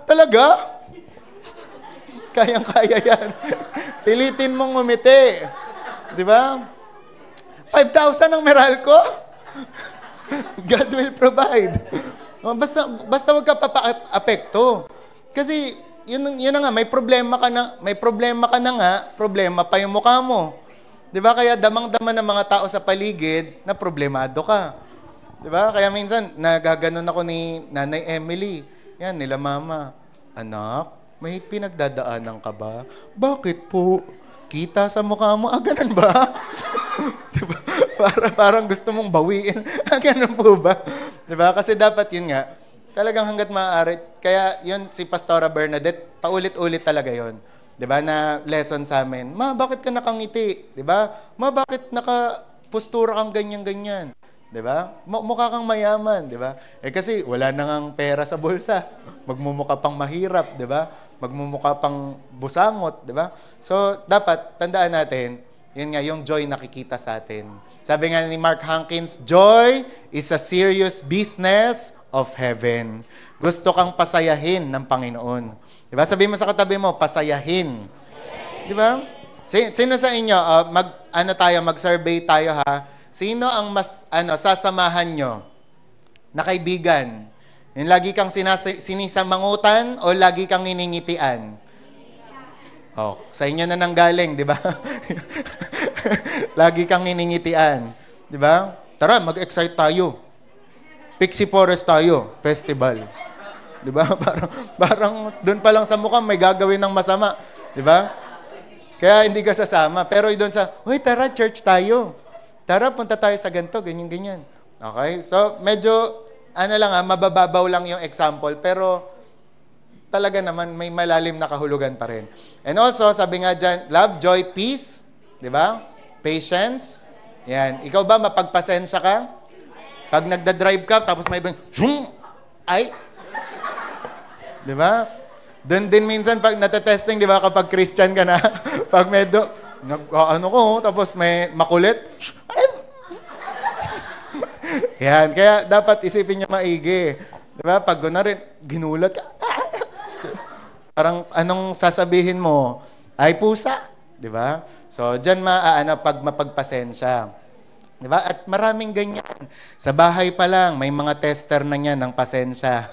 talaga? Kayang-kaya yan. Pilitin mong umiti. Diba? 5,000 ang Meralco? God will provide. Basta wag ka papa-apekto. Kasi yun na nga, may problema ka na nga, problema pa yung mukha mo. 'Di ba? Kaya damang-dama ng mga tao sa paligid na problemado ka. 'Di ba? Kaya minsan nagaganon ako ni Nanay Emily. Yan nila mama. Anak, may pinagdadaanan ka ba? Bakit po? Kita sa mukha mo, ganun ba? Diba? Parang gusto mong bawiin. Ganun po ba? Diba? Kasi dapat yun nga, talagang hanggat maaari, kaya yun si Pastora Bernadette, paulit-ulit talaga yun. Diba? Na lesson sa amin. Ma, bakit ka nakangiti? Diba? Ma, bakit nakapustura kang ganyan-ganyan? Diba? Mukha kang mayaman, diba? Kasi wala na ngang pera sa bulsa. Magmumukha pang mahirap, diba? Magmumukha pang busangot, diba? So, dapat, tandaan natin, yun nga, yung joy nakikita sa atin. Sabi nga ni Mark Hankins, joy is a serious business of heaven. Gusto kang pasayahin ng Panginoon. Diba? Sabihin mo sa katabi mo, pasayahin. Diba? Sino sa inyo, mag-survey tayo ha? Sino ang mas, sasamahan nyo na kaibigan? Yung lagi kang sinisamangutan o lagi kang niningitian? Oh, sa inyo na nanggaling, di ba? Lagi kang niningitian. Di ba? Tara, mag-excite tayo. Pixie Forest tayo, festival. Di ba? Parang doon pa lang sa mukha may gagawin ng masama. Di ba? Kaya hindi ka sasama. Pero doon uy, tara, church tayo. Tara, punta tayo sa ganito, ganyan-ganyan. Okay? So, medyo, mabababaw lang yung example, pero talaga naman may malalim na kahulugan pa rin. And also, sabi nga dyan, love, joy, peace, di ba? Patience. Yan. Ikaw ba, mapagpasensya ka? Pag nagda-drive ka, tapos may ibang, ay! Di ba? Doon din minsan, pag natetesting, di ba, kapag Christian ka na, pag medyo, tapos may makulit, yan. Kaya dapat isipin niya maigi. Di ba? Pag rin, ginulat ka, parang anong sasabihin mo? Ay pusa. Di ba? So, dyan pag mapagpasensya. Di ba? At maraming ganyan. Sa bahay pa lang, may mga tester na niyan ng pasensya.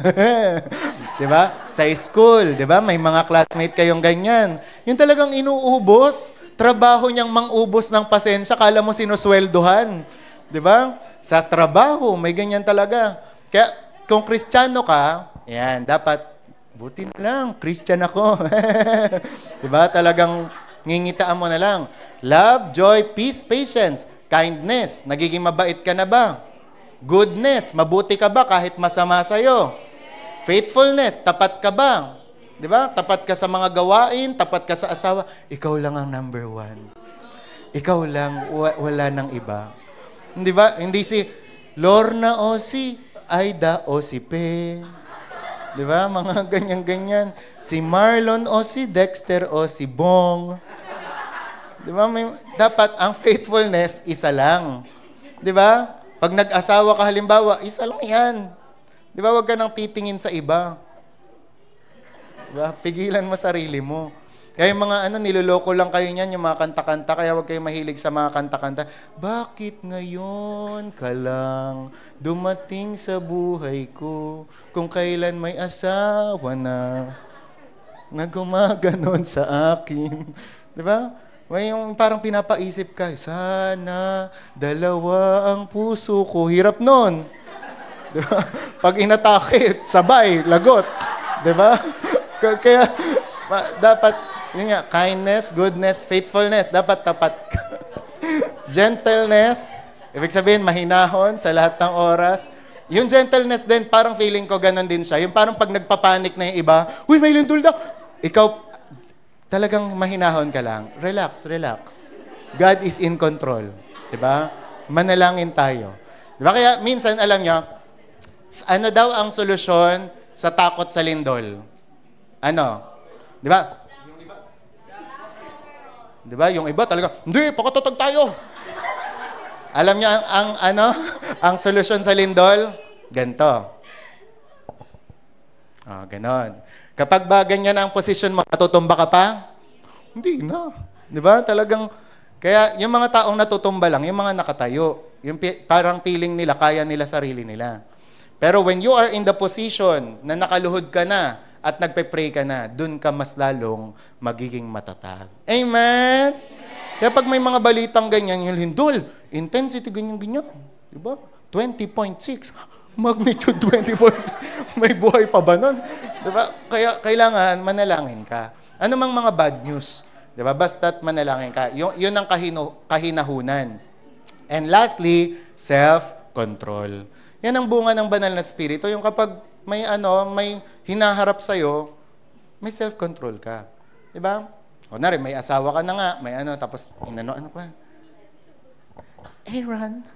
Di ba? Sa school, di ba? May mga classmate kayong ganyan. Yung talagang inuubos, trabaho niyang mangubos ng pasensya, kala mo sinusweldohan. Di ba? Sa trabaho, may ganyan talaga. Kaya, kung Kristiyano ka, yan, dapat buti na lang, Christian ako. Diba? Talagang ngingitaan mo na lang. Love, joy, peace, patience, kindness. Nagiging mabait ka na ba? Goodness, mabuti ka ba kahit masama sa'yo? Faithfulness, tapat ka ba? Diba? Tapat ka sa mga gawain, tapat ka sa asawa. Ikaw lang ang number one. Ikaw lang, wala nang iba. Diba? Hindi si Lorna o si Aida o si Pe. Di ba? Mga ganyan-ganyan. Si Marlon o si Dexter o si Bong. Di ba? Dapat ang faithfulness, isa lang. Di ba? Pag nag-asawa ka halimbawa, isa lang yan. Di ba? Huwag ka nang titingin sa iba. Di ba? Pigilan mo sarili mo. Kaya yung mga niloloko lang kayo niyan, yung mga kanta-kanta, kaya huwag kayo mahilig sa mga kanta-kanta. Bakit ngayon ka lang dumating sa buhay ko kung kailan may asawa na gumaganon sa akin? Di ba? May yung parang pinapaisip ka, sana dalawa ang puso ko. Hirap nun. Di ba? Pag inatake, sabay, lagot. Di ba? Kaya dapat yun nga, kindness, goodness, faithfulness, dapat tapat ka. Gentleness, ibig sabihin, mahinahon sa lahat ng oras. Yung gentleness din, parang feeling ko ganun din siya. Yung parang pag nagpapanik na yung iba, uy, may lindol daw. Ikaw, talagang mahinahon ka lang. Relax, relax. God is in control. Diba? Manalangin tayo. Diba? Kaya minsan, alam nyo, ano daw ang solusyon sa takot sa lindol? Ano? Diba? Di ba? Yung iba talaga, hindi, pakatatag tayo. Alam niyo ang solusyon sa lindol? Ganito. Ganon. Kapag ba ganyan ang posisyon mo, natutumba ka pa? Hindi na. Di ba? Talagang, kaya yung mga taong natutumba lang, yung mga nakatayo, yung parang feeling nila, kaya nila sarili nila. Pero when you are in the position na nakaluhod ka na, at nagpe-pray ka na, dun ka mas lalong magiging matatag. Amen? Kaya pag may mga balitang ganyan, yung lindol, intensity ganyan-ganyan. Diba? 20.6. Magnitude 20.6. May buhay pa ba nun? Diba? Kaya kailangan manalangin ka. Ano mang mga bad news? Diba? Basta't manalangin ka. Yun ang kahinahunan. And lastly, self-control. Yan ang bunga ng banal na spirito. Yung kapag may hinaharap sa'yo, may self-control ka. Diba? O na rin, may asawa ka na nga, may tapos ano pa? Aaron,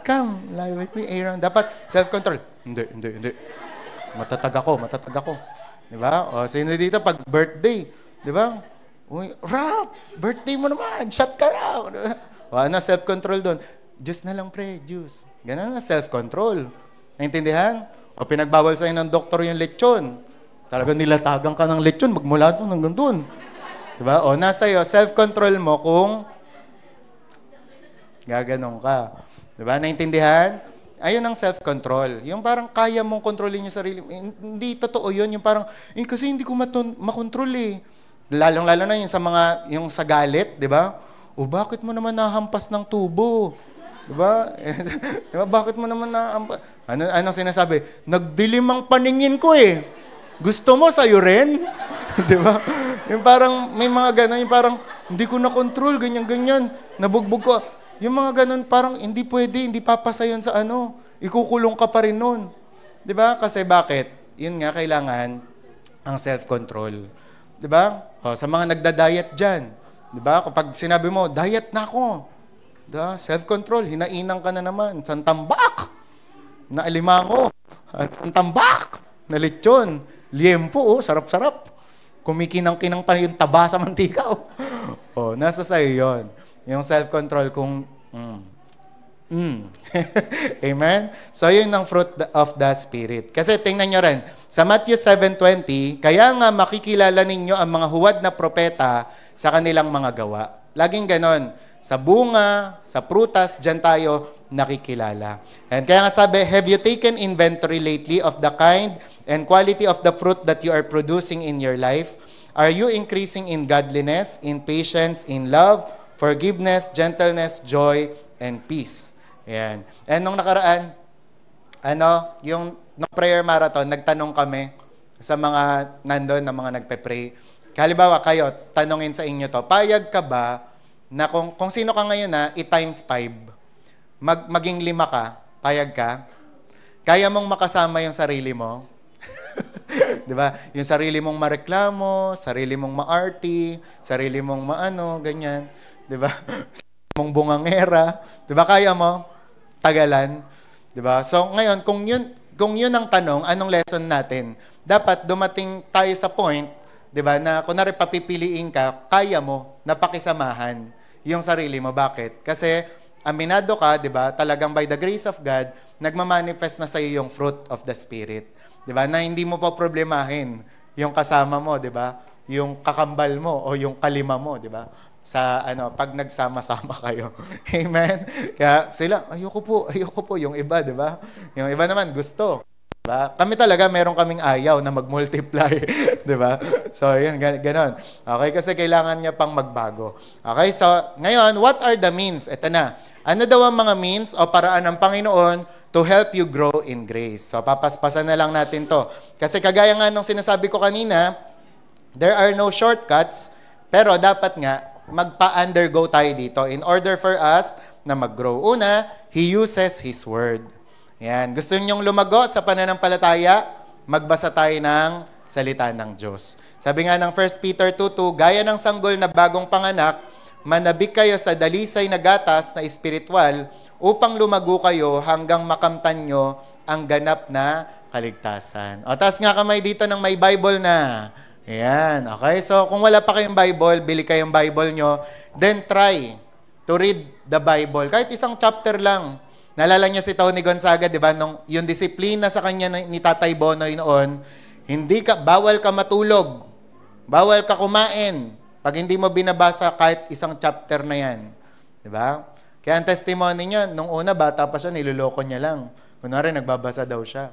come, lie with me, Aaron. Dapat self-control. Hindi. Matatag ako. Diba? O sino dito pag birthday? Diba? Uy, rap! Birthday mo naman! Shot ka raw! Diba? O self-control doon? Diyos na lang, pre, Diyos. Ganun na, self-control. Naintindihan? O pinagbawal sa'yo ng doktor yung lechon. Talagang nilatagan ka ng lechon, magmula doon hanggang doon. Diba? O nasa iyo, self-control mo kung gaganong ka. Diba? Naintindihan? Ayun ang self-control. Yung parang kaya mong kontrolin yung sarili. Hindi totoo yun. Yung parang, kasi hindi ko makontrol eh. Lalong-lalo na yung sa galit, di ba? O bakit mo naman nahampas ng tubo? Diba? Diba? Bakit mo naman anong sinasabi? Nagdilim ang paningin ko eh. Gusto mo sa'yo rin? Diba? Yung parang may mga ganun, yung parang hindi ko na-control, ganyan-ganyan. Nabugbog ko. Yung mga ganun, parang hindi pwede, hindi papasa yun sa ikukulong ka pa rin nun. Diba? Kasi bakit? yun nga, kailangan ang self-control. Di ba? O, sa mga nagda-diet dyan, di ba? Kapag sinabi mo, diet na ako. Diba? Self-control, hinainang ka na naman. Santambak! Na alimango. Santambak! Na lechon. Liempo, sarap-sarap. Kumikinang-kinang pa yung taba sa mantika. Nasa sa'yo yun. Yung self-control kung Amen? So, yun ang fruit of the Spirit. Kasi tingnan nyo rin, sa Matthew 7:20, kaya nga makikilala ninyo ang mga huwad na propeta sa kanilang mga gawa. Laging ganon. Sa bunga, sa prutas, dyan tayo nakikilala. And kaya nga sabi, have you taken inventory lately of the kind and quality of the fruit that you are producing in your life? Are you increasing in godliness, in patience, in love, forgiveness, gentleness, joy, and peace? Ayan. And nung nakaraan, nung prayer marathon, nagtanong kami sa mga nandun na mga nagpe-pray. Halimbawa kayo, tanongin sa inyo to, payag ka ba na kung sino ka ngayon na i-times 5, maging 5 ka, payag ka? Kaya mong makasama yung sarili mo? Di ba? Yung sarili mong mareklamo, sarili mong maarty, sarili mong maano, ganyan. Di ba? Mong bungangera. Di ba? Kaya mo? Tagalan. Di ba? So, ngayon, kung yun ang tanong, anong lesson natin? Dapat dumating tayo sa point, di ba, na kunwari papipiliin ka, kaya mo na pakisamahan yung sarili mo. Bakit? Kasi aminado ka, di ba, talagang by the grace of God, nagmamanifest na sa iyo yung fruit of the Spirit. Di ba? Na hindi mo pa problemahin yung kasama mo, di ba? Yung kakambal mo o yung kalima mo, di ba? Sa pag nagsama-sama kayo. Amen. Kaya sila, ayoko po yung iba, di ba? Yung iba naman gusto. Diba? Kami talaga, meron kaming ayaw na mag-multiply. Diba? So, yun, ganon. Okay, kasi kailangan niya pang magbago. Okay, so, ngayon, what are the means? Ito na. Ano daw ang mga means o paraan ng Panginoon to help you grow in grace? So, papaspasan na lang natin to. Kasi kagaya nga nung sinasabi ko kanina, there are no shortcuts, pero dapat nga, magpa-undergo tayo dito in order for us na mag-grow. Una, He uses His Word. Yan. Gusto ninyong lumago sa pananampalataya? Magbasa tayo ng salita ng Diyos. Sabi nga ng 1 Peter 2:2, gaya ng sanggol na bagong panganak, manabik kayo sa dalisay na gatas na espiritual upang lumago kayo hanggang makamtan nyo ang ganap na kaligtasan. O, taas nga kamay dito ng may Bible na. Ayan. Okay? So, kung wala pa kayong Bible, bili kayong Bible nyo, then try to read the Bible. Kahit isang chapter lang. Nalala niya si Tony Gonzaga, di ba? Nung yung disiplina sa kanya ni Tatay Bonoy noon, bawal ka matulog. Bawal ka kumain. Pag hindi mo binabasa kahit isang chapter na yan. Di ba? Kaya ang testimony niya, nung una, bata pa siya, niloloko niya lang. Kunwari, nagbabasa daw siya.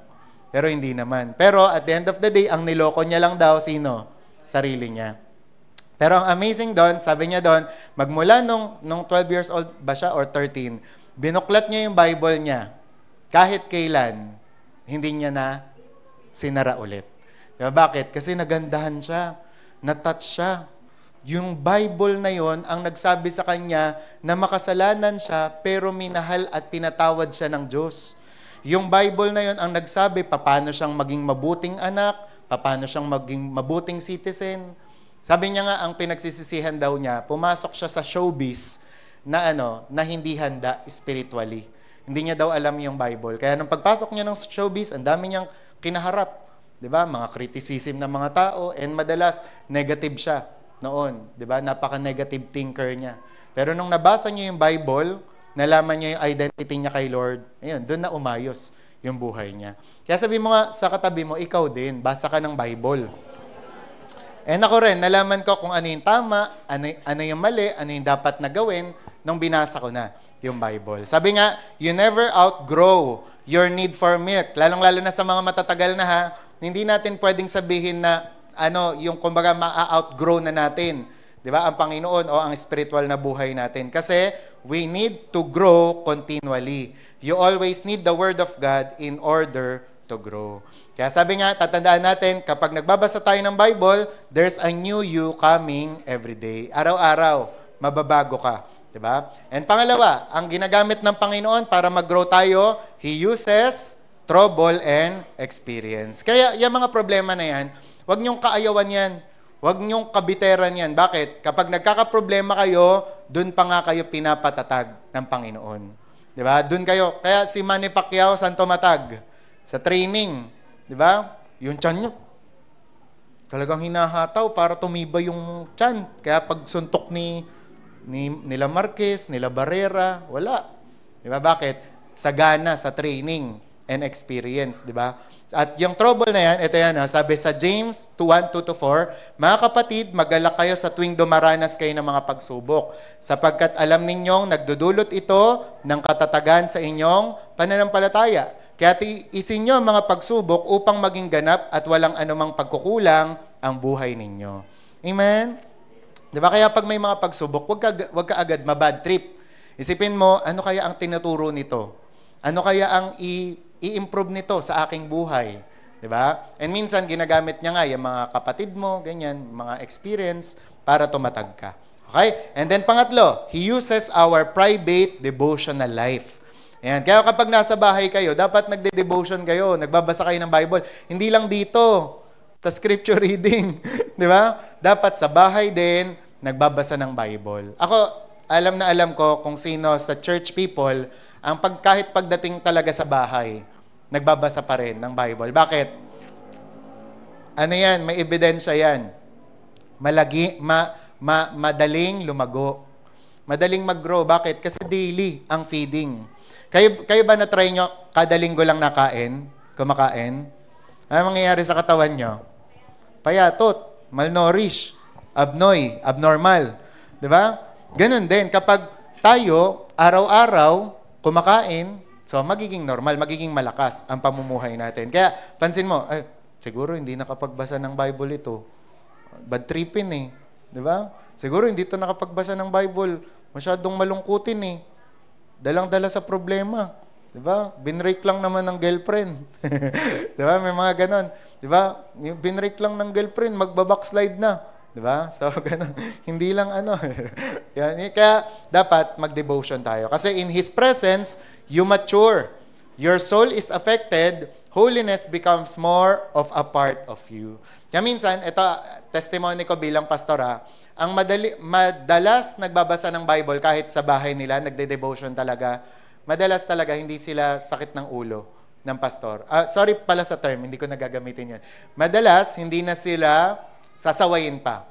Pero hindi naman. Pero at the end of the day, ang niloko niya lang daw, sino? Sarili niya. Pero ang amazing doon, sabi niya doon, magmula nung 12 years old ba siya or 13, binuklat niya yung Bible niya. Kahit kailan, hindi niya na sinara ulit. Diba? Bakit? Kasi nagandahan siya. Na-touch siya. Yung Bible na yon ang nagsabi sa kanya na makasalanan siya pero minahal at pinatawad siya ng Diyos. Yung Bible na yon ang nagsabi paano siyang maging mabuting anak, paano siyang maging mabuting citizen. Sabi niya nga, ang pinagsisisihan daw niya, pumasok siya sa showbiz na hindi handa spiritually. Hindi niya daw alam yung Bible. Kaya nung pagpasok niya ng showbiz, ang dami niyang kinaharap. 'Di ba? Mga criticism ng mga tao and madalas negative siya noon, 'di ba? Napaka-negative thinker niya. Pero nung nabasa niya yung Bible, nalaman niya yung identity niya kay Lord. Ayun, doon na umayos yung buhay niya. Kaya sabi mo nga sa katabi mo, ikaw din, basa ka ng Bible. And ako rin, nalaman ko kung ano yung tama, ano yung mali, ano yung dapat na gawin nung binasa ko na yung Bible. Sabi nga, you never outgrow your need for milk. Lalong-lalo na sa mga matatagal na ha, hindi natin pwedeng sabihin na yung kumbaga ma-outgrow na natin. 'Di ba? Ang Panginoon o ang spiritual na buhay natin. Kasi we need to grow continually. You always need the Word of God in order to grow. Kaya sabi nga, tatandaan natin, kapag nagbabasa tayo ng Bible, there's a new you coming every day. Araw-araw, mababago ka. Diba? And pangalawa, ang ginagamit ng Panginoon para mag-grow tayo, He uses trouble, and experience. Kaya yung mga problema na yan, huwag niyong kaayawan yan. Huwag niyong kabiteran yan. Bakit? Kapag nagkakaproblema kayo, dun pa nga kayo pinapatatag ng Panginoon. Di ba? Dun kayo. Kaya si Manny Pacquiao, saan tumatag? Sa training. Di ba? Yung tiyan nyo, talagang hinahataw para tumibay yung tiyan. Kaya pag suntok nila Marquez, nila Barrera, wala. Di ba? Bakit? Sagana sa training and experience, di ba? At yung trouble na yan, ito yan, sabi sa James 2:1-4, mga kapatid, magalak kayo sa tuwing dumaranas kayo ng mga pagsubok, sapagkat alam ninyong nagdudulot ito ng katatagan sa inyong pananampalataya. Kaya tiisin nyo ang mga pagsubok upang maging ganap at walang anumang pagkukulang ang buhay ninyo. Amen? Di ba? Kaya pag may mga pagsubok, wag ka agad mabad trip. Isipin mo, ano kaya ang tinuturo nito? Ano kaya ang i-improve nito sa aking buhay? Diba? And minsan, ginagamit niya nga yung mga kapatid mo, ganyan, mga experience, para tumatag ka. Okay? And then pangatlo, He uses our private devotional life. Ayan. Kaya kapag nasa bahay kayo, dapat nagde-devotion kayo, nagbabasa kayo ng Bible. Hindi lang dito, sa scripture reading. Diba? Dapat sa bahay din, nagbabasa ng Bible. Ako, alam na alam ko kung sino sa church people, kahit pagdating talaga sa bahay, nagbabasa pa rin ng Bible. Bakit? Ano yan? May ebidensya yan. Madaling lumago. Madaling mag-grow. Bakit? Kasi daily ang feeding. Kayo ba na-try nyo kada linggo lang kumakain? Ano mangyayari sa katawan nyo? Payatot, malnourished, abnormal. Di ba? Ganun din. Kapag tayo, araw-araw, kumakain, so magiging normal, magiging malakas ang pamumuhay natin. Kaya, pansin mo, siguro hindi nakapagbasa ng Bible ito. Bad tripping eh. Di ba? Siguro hindi ito nakapagbasa ng Bible. Masyadong malungkutin eh. Dalang-dala sa problema. Di ba? Binrake lang naman ng girlfriend. Di ba? May mga ganon. Di ba? Binrake lang ng girlfriend, magbabackslide na. Diba? So, ganun. Hindi lang Yan. Kaya, dapat mag-devotion tayo. Kasi in His presence, you mature. Your soul is affected. Holiness becomes more of a part of you. Kaya minsan, ito, testimony ko bilang pastora, ang madalas nagbabasa ng Bible kahit sa bahay nila, nagde-devotion talaga, madalas talaga hindi sila sakit ng ulo ng pastor. Sorry pala sa term, hindi ko nagagamitin yun. Madalas, hindi na sila sasawayin pa.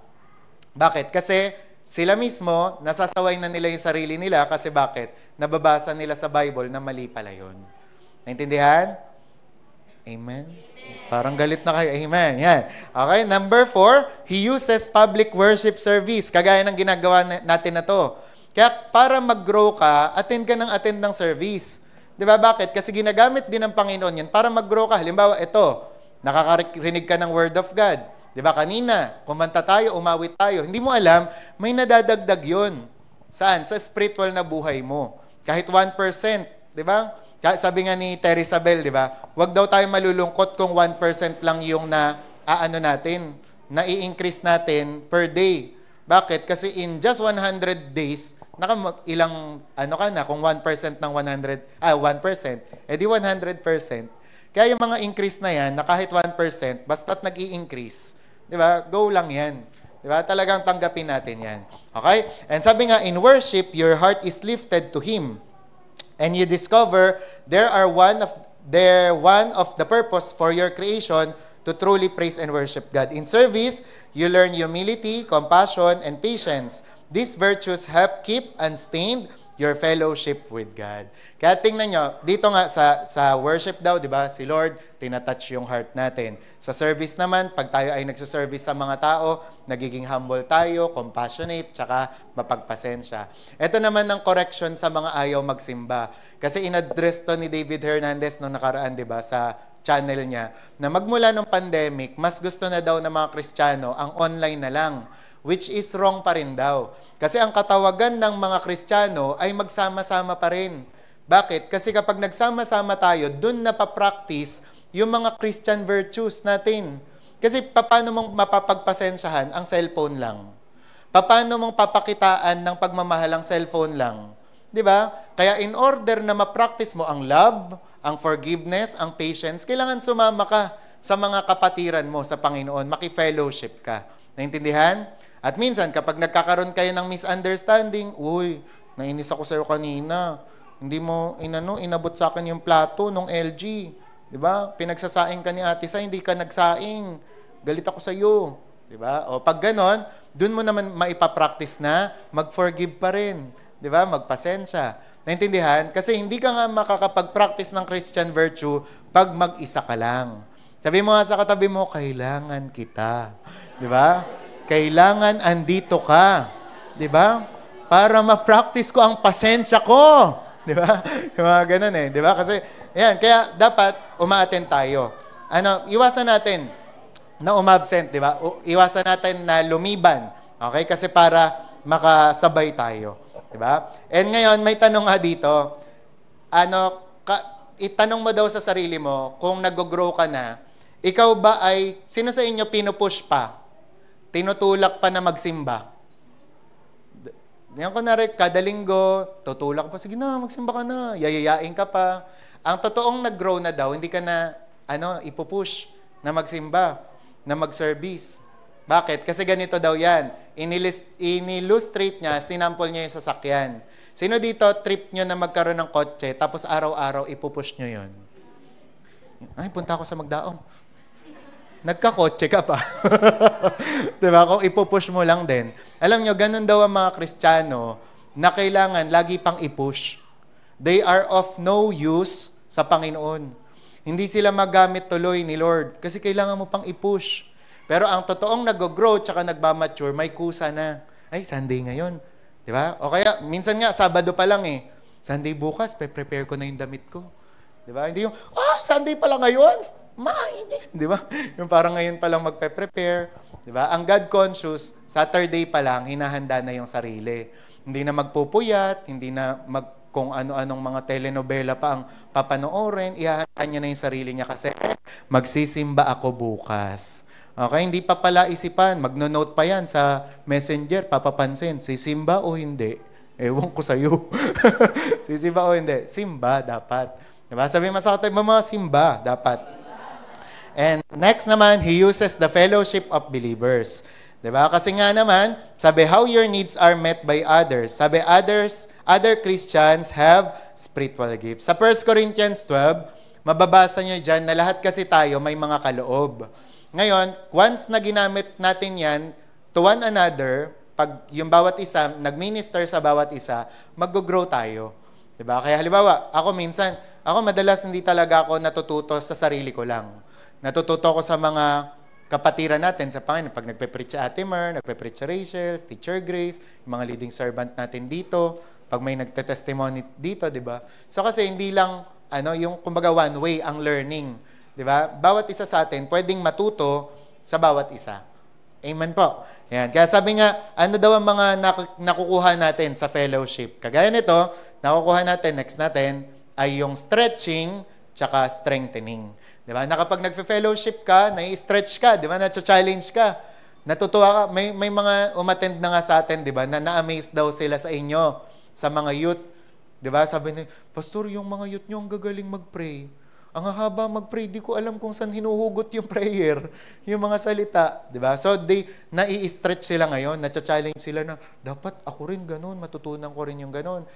Bakit? Kasi sila mismo, nasasaway na nila yung sarili nila kasi bakit? Nababasa nila sa Bible na mali pala yun. Naintindihan? Amen? Parang galit na kayo. Amen. Yan. Okay, number 4, He uses public worship service. Kagaya ng ginagawa natin na to. Kaya para mag-grow ka, attend ka ng service. Di ba? Bakit? Kasi ginagamit din ng Panginoon yan para mag-grow ka. Halimbawa, ito, nakakarinig ka ng Word of God. Di ba? Kanina, kumanta tayo, umawit tayo. Hindi mo alam, may nadadagdag yun. Saan? Sa spiritual na buhay mo. Kahit 1%. Di ba? Sabi nga ni Terry Sabel, di ba? Huwag daw tayo malulungkot kung 1% lang yung i-increase natin per day. Bakit? Kasi in just 100 days, ilang, kung 1% ng 1%, edi 100%. Kaya yung mga increase na yan, na kahit 1%, basta't nag-i-increase, di ba? Go lang yan. Di ba? Talagang tanggapin natin yan. Okay? And sabi nga, in worship, your heart is lifted to Him. And you discover one of the purpose for your creation to truly praise and worship God. In service, you learn humility, compassion, and patience. These virtues help keep unstained your fellowship with God. Kaya tingnan nyo, dito nga sa worship daw, di ba, si Lord, tinatouch yung heart natin. Sa service naman, pag tayo ay nagsaservice sa mga tao, nagiging humble tayo, compassionate, tsaka mapagpasensya. Ito naman ng correction sa mga ayaw magsimba. Kasi in-address to ni David Hernandez nung nakaraan, di ba, sa channel niya, na magmula ng pandemic, mas gusto na daw ng mga Kristiyano ang online na lang. Which is wrong pa rin daw. Kasi ang katawagan ng mga Kristiyano ay magsama-sama pa rin. Bakit? Kasi kapag nagsama-sama tayo, dun napapractice yung mga Christian virtues natin. Kasi paano mong mapapagpasensyahan ang cellphone lang? Paano mong papakitaan ng pagmamahal ang cellphone lang? Di ba? Kaya in order na ma-practice mo ang love, ang forgiveness, ang patience, kailangan sumama ka sa mga kapatiran mo sa Panginoon, maki-fellowship ka. Naintindihan? At minsan, kapag nagkakaroon kayo ng misunderstanding, uy, nainis ako sa'yo kanina. Hindi mo inabot sa akin yung plato nung LG. Di ba? Pinagsasaing ka ni ate sa, hindi ka nagsaing. Galit ako sa'yo. Di ba? O pag ganon, dun mo naman maipapractice na mag-forgive pa rin. Di ba? Magpasensya. Naintindihan? Kasi hindi ka nga makakapag-practice ng Christian virtue pag mag-isa ka lang. Sabi mo nga sa katabi mo, kailangan kita. Di ba? Kailangan andito ka. Di ba? Para ma-practice ko ang pasensya ko. Di ba? Yung mga ganun eh. Di ba? Kasi, yan, kaya dapat uma-attend tayo. Iwasan natin na umabsent, di ba? Iwasan natin na lumiban. Okay? Kasi para makasabay tayo. Di ba? And ngayon, may tanong nga dito. Itanong mo daw sa sarili mo, kung nag-grow ka na, ikaw ba ay, sino sa inyo pinupush pa? Tinutulak pa na magsimba? Yan ko na rin, kada linggo, tutulak pa, sige na, magsimba ka na, yayayain ka pa. Ang totoong nag-grow na daw, hindi ka na, ipupush na magsimba, na mag-service. Bakit? Kasi ganito daw yan. Inillustrate niya, sinampol niya yung sasakyan. Sino dito, trip nyo na magkaroon ng kotse, tapos araw-araw ipupush nyo yun? Ay, punta ako sa Magdaong. Nagkakotse ka pa. Diba? Kung ipupush mo lang din. Alam nyo, ganun daw ang mga Kristiyano na kailangan lagi pang ipush. They are of no use sa Panginoon. Hindi sila magamit tuloy ni Lord kasi kailangan mo pang ipush. Pero ang totoong nag-grow tsaka nagmamature, may kusa na. Ay, Sunday ngayon. Diba? O kaya, minsan nga, Sabado pa lang eh. Sunday bukas, prepare ko na yung damit ko. Diba? Hindi yung, Sunday pa lang ngayon. Di ba? Yung parang ngayon pa lang magpe-prepare. Di ba? Ang God-conscious, Saturday pa lang, hinahanda na yung sarili. Hindi na magpupuyat, hindi na kung ano-anong mga telenovela pa ang papanoorin, ihahanda niya na yung sarili niya kasi magsisimba ako bukas. Okay? Hindi pa pala isipan, magno-note pa yan sa messenger, papapansin, sisimba o hindi? Ewan ko sa'yo. Sisimba o hindi? Simba, dapat. Diba? Sabi mo sa katabi, mga simba, dapat. And next naman, he uses the fellowship of believers. Diba? Kasi nga naman, sabi, how your needs are met by others. Sabi, other Christians have spiritual gifts. Sa 1 Corinthians 12, mababasa nyo dyan na lahat kasi tayo may mga kaloob. Ngayon, once na ginamit natin yan to one another, pag yung bawat isa, nag-minister sa bawat isa, mag-grow tayo. Diba? Kaya halimbawa, ako madalas hindi talaga ako natututo sa sarili ko lang. Natututo ko sa mga kapatiran natin sa Panginoon. Pag nagpe-preach si Ate Mer, nagpe-preach si Rachel, Teacher Grace, yung mga leading servant natin dito, pag may nagte-testimony dito, di ba? So kasi hindi lang, yung kumbaga one way ang learning. Di ba? Bawat isa sa atin, pwedeng matuto sa bawat isa. Amen po. Yan. Kaya sabi nga, ano daw ang mga nakukuha natin sa fellowship? Kagaya nito, nakukuha natin, next natin, ay yung stretching tsaka strengthening. Di ba? Na kapag nagfe-fellowship ka, nai-stretch ka, di ba? Na-challenge ka. Natutuwa ka. May mga umattend na nga sa atin, di ba? Na na-amaze daw sila sa inyo, sa mga youth. Di ba? Sabi niya, Pastor, yung mga youth nyo ang gagaling mag-pray. Ang haba mag-pray, di ko alam kung saan hinuhugot yung prayer, yung mga salita. Di ba? So, nai-stretch sila ngayon, na-challenge sila na, dapat ako rin ganun, matutunan ko rin yung ganun.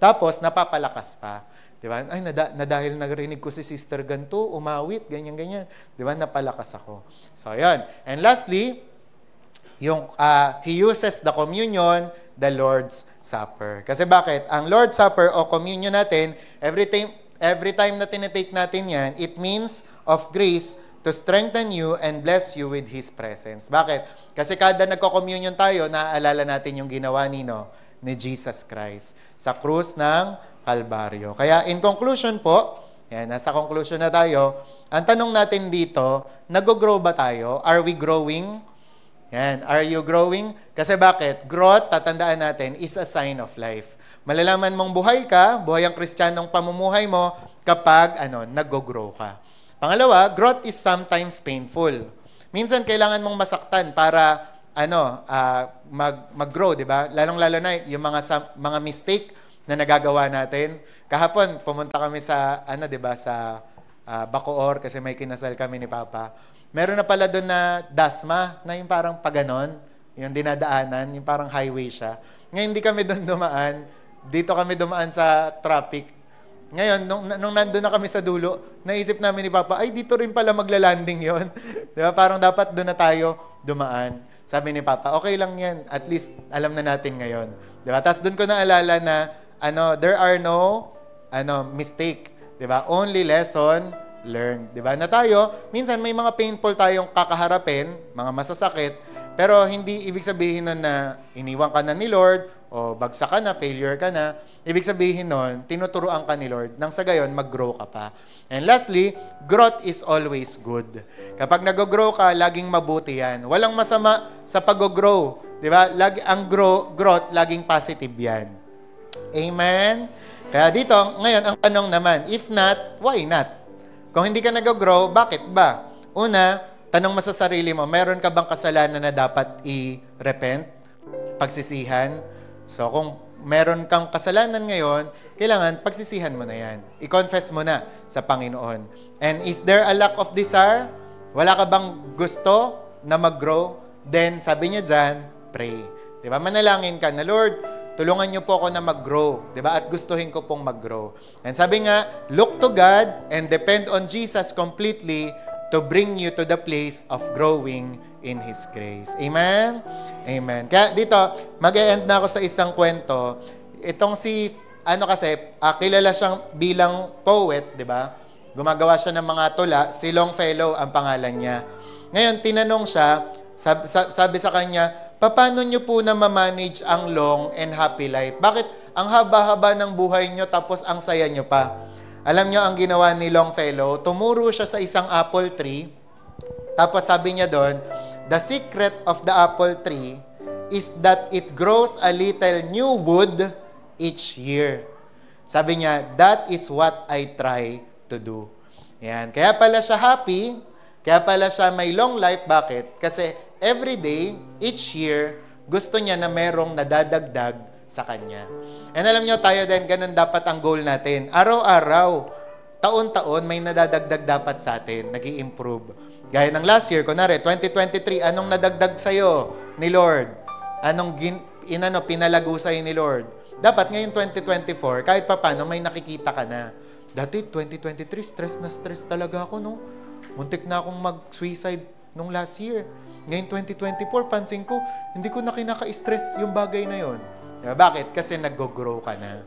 Tapos, napapalakas pa. Diba? Ay, dahil narinig ko si Sister ganito, umawit, ganyan-ganyan. Diba? Napalakas ako. So, ayan. And lastly, he uses the communion, the Lord's Supper. Kasi bakit? Ang Lord's Supper o communion natin, every time na tinitake natin yan, it means of grace to strengthen you and bless you with His presence. Bakit? Kasi kada nagko-communion tayo, naaalala natin yung ginawa ni Jesus Christ sa krus ng Kalbaryo. Kaya in conclusion po, nasa conclusion na tayo, ang tanong natin dito, nag-grow ba tayo? Are we growing? Are you growing? Kasi bakit? Growth, tatandaan natin, is a sign of life. Malalaman mong buhay ka, buhay ang Kristiyanong pamumuhay mo kapag nag-grow ka. Pangalawa, growth is sometimes painful. Minsan kailangan mong masaktan para mag-grow, di ba? Lalong-lalo na yung mga mistake na nagagawa natin. Kahapon, pumunta kami sa, ano, di ba, sa Bacoor kasi may kinasal kami ni Papa. Meron na pala doon na dasma, na yung parang paganon, yung dinadaanan, yung parang highway siya. Ngayon, hindi kami doon dumaan. Dito kami dumaan sa traffic. Ngayon, nung nandun na kami sa dulo, naisip namin ni Papa, ay, dito rin pala magla-landing yon. Di ba? Parang dapat doon na tayo dumaan. Sabi ni Papa, okay lang yan. At least, alam na natin ngayon. Di ba? Tapos doon ko naalala na, there are no, mistake. Di ba? Only lesson learned. Di ba? Na tayo, minsan may mga painful tayong kakaharapin, mga masasakit, pero hindi ibig sabihin nun na iniwan ka na ni Lord, o bagsak ka na, failure ka na. Ibig sabihin nun, tinuturuan ka ni Lord, nang sa gayon, mag-grow ka pa. And lastly, growth is always good. Kapag nag-grow ka, laging mabuti yan. Walang masama sa pag-grow. Di ba? Ang growth, laging positive yan. Amen? Kaya dito, ngayon, ang tanong naman, if not, why not? Kung hindi ka nag-grow, bakit ba? Una, tanong mo sa sarili mo, meron ka bang kasalanan na dapat i-repent? Pagsisihan? So, kung meron kang kasalanan ngayon, kailangan pagsisihan mo na yan. I-confess mo na sa Panginoon. And is there a lack of desire? Wala ka bang gusto na mag-grow? Then, sabi niya dyan, pray. Diba? Manalangin ka na, Lord, tulungan niyo po ako na mag-grow. Diba? At gustuhin ko pong mag-grow. And sabi nga, look to God and depend on Jesus completely to bring you to the place of growing in His grace. Amen? Amen. Kaya dito, mag-e-end na ako sa isang kwento. Itong kilala siyang bilang poet, di ba? Gumagawa siya ng mga tula. Si Longfellow ang pangalan niya. Ngayon, tinanong siya, sabi sa kanya, paano niyo po na ma-manage ang long and happy life? Bakit ang haba-haba ng buhay niyo tapos ang saya niyo pa? Alam niyo ang ginawa ni Longfellow, tumuro siya sa isang apple tree, tapos sabi niya doon, the secret of the apple tree is that it grows a little new wood each year. Sabi niya, that is what I try to do. Yan. Kaya pala siya happy, kaya pala siya may long life. Bakit? Kasi every day, each year, gusto niya na merong nadadagdag sa kanya. And alam niyo, tayo din, ganun dapat ang goal natin. Araw-araw, taon-taon, may nadadagdag dapat sa atin, nag-i-improve. Gaya ng last year, kunwari, 2023, anong nadagdag sa'yo ni Lord? Anong pinalago sa'yo ni Lord? Dapat ngayon 2024, kahit pa paano, may nakikita ka na. Dati, 2023, stress na stress talaga ako, no? Muntik na akong mag-suicide nung last year. Ngayon, 2024, pansin ko, hindi ko na kinaka-stress yung bagay na yon. Diba? Bakit? Kasi nag-grow ka na.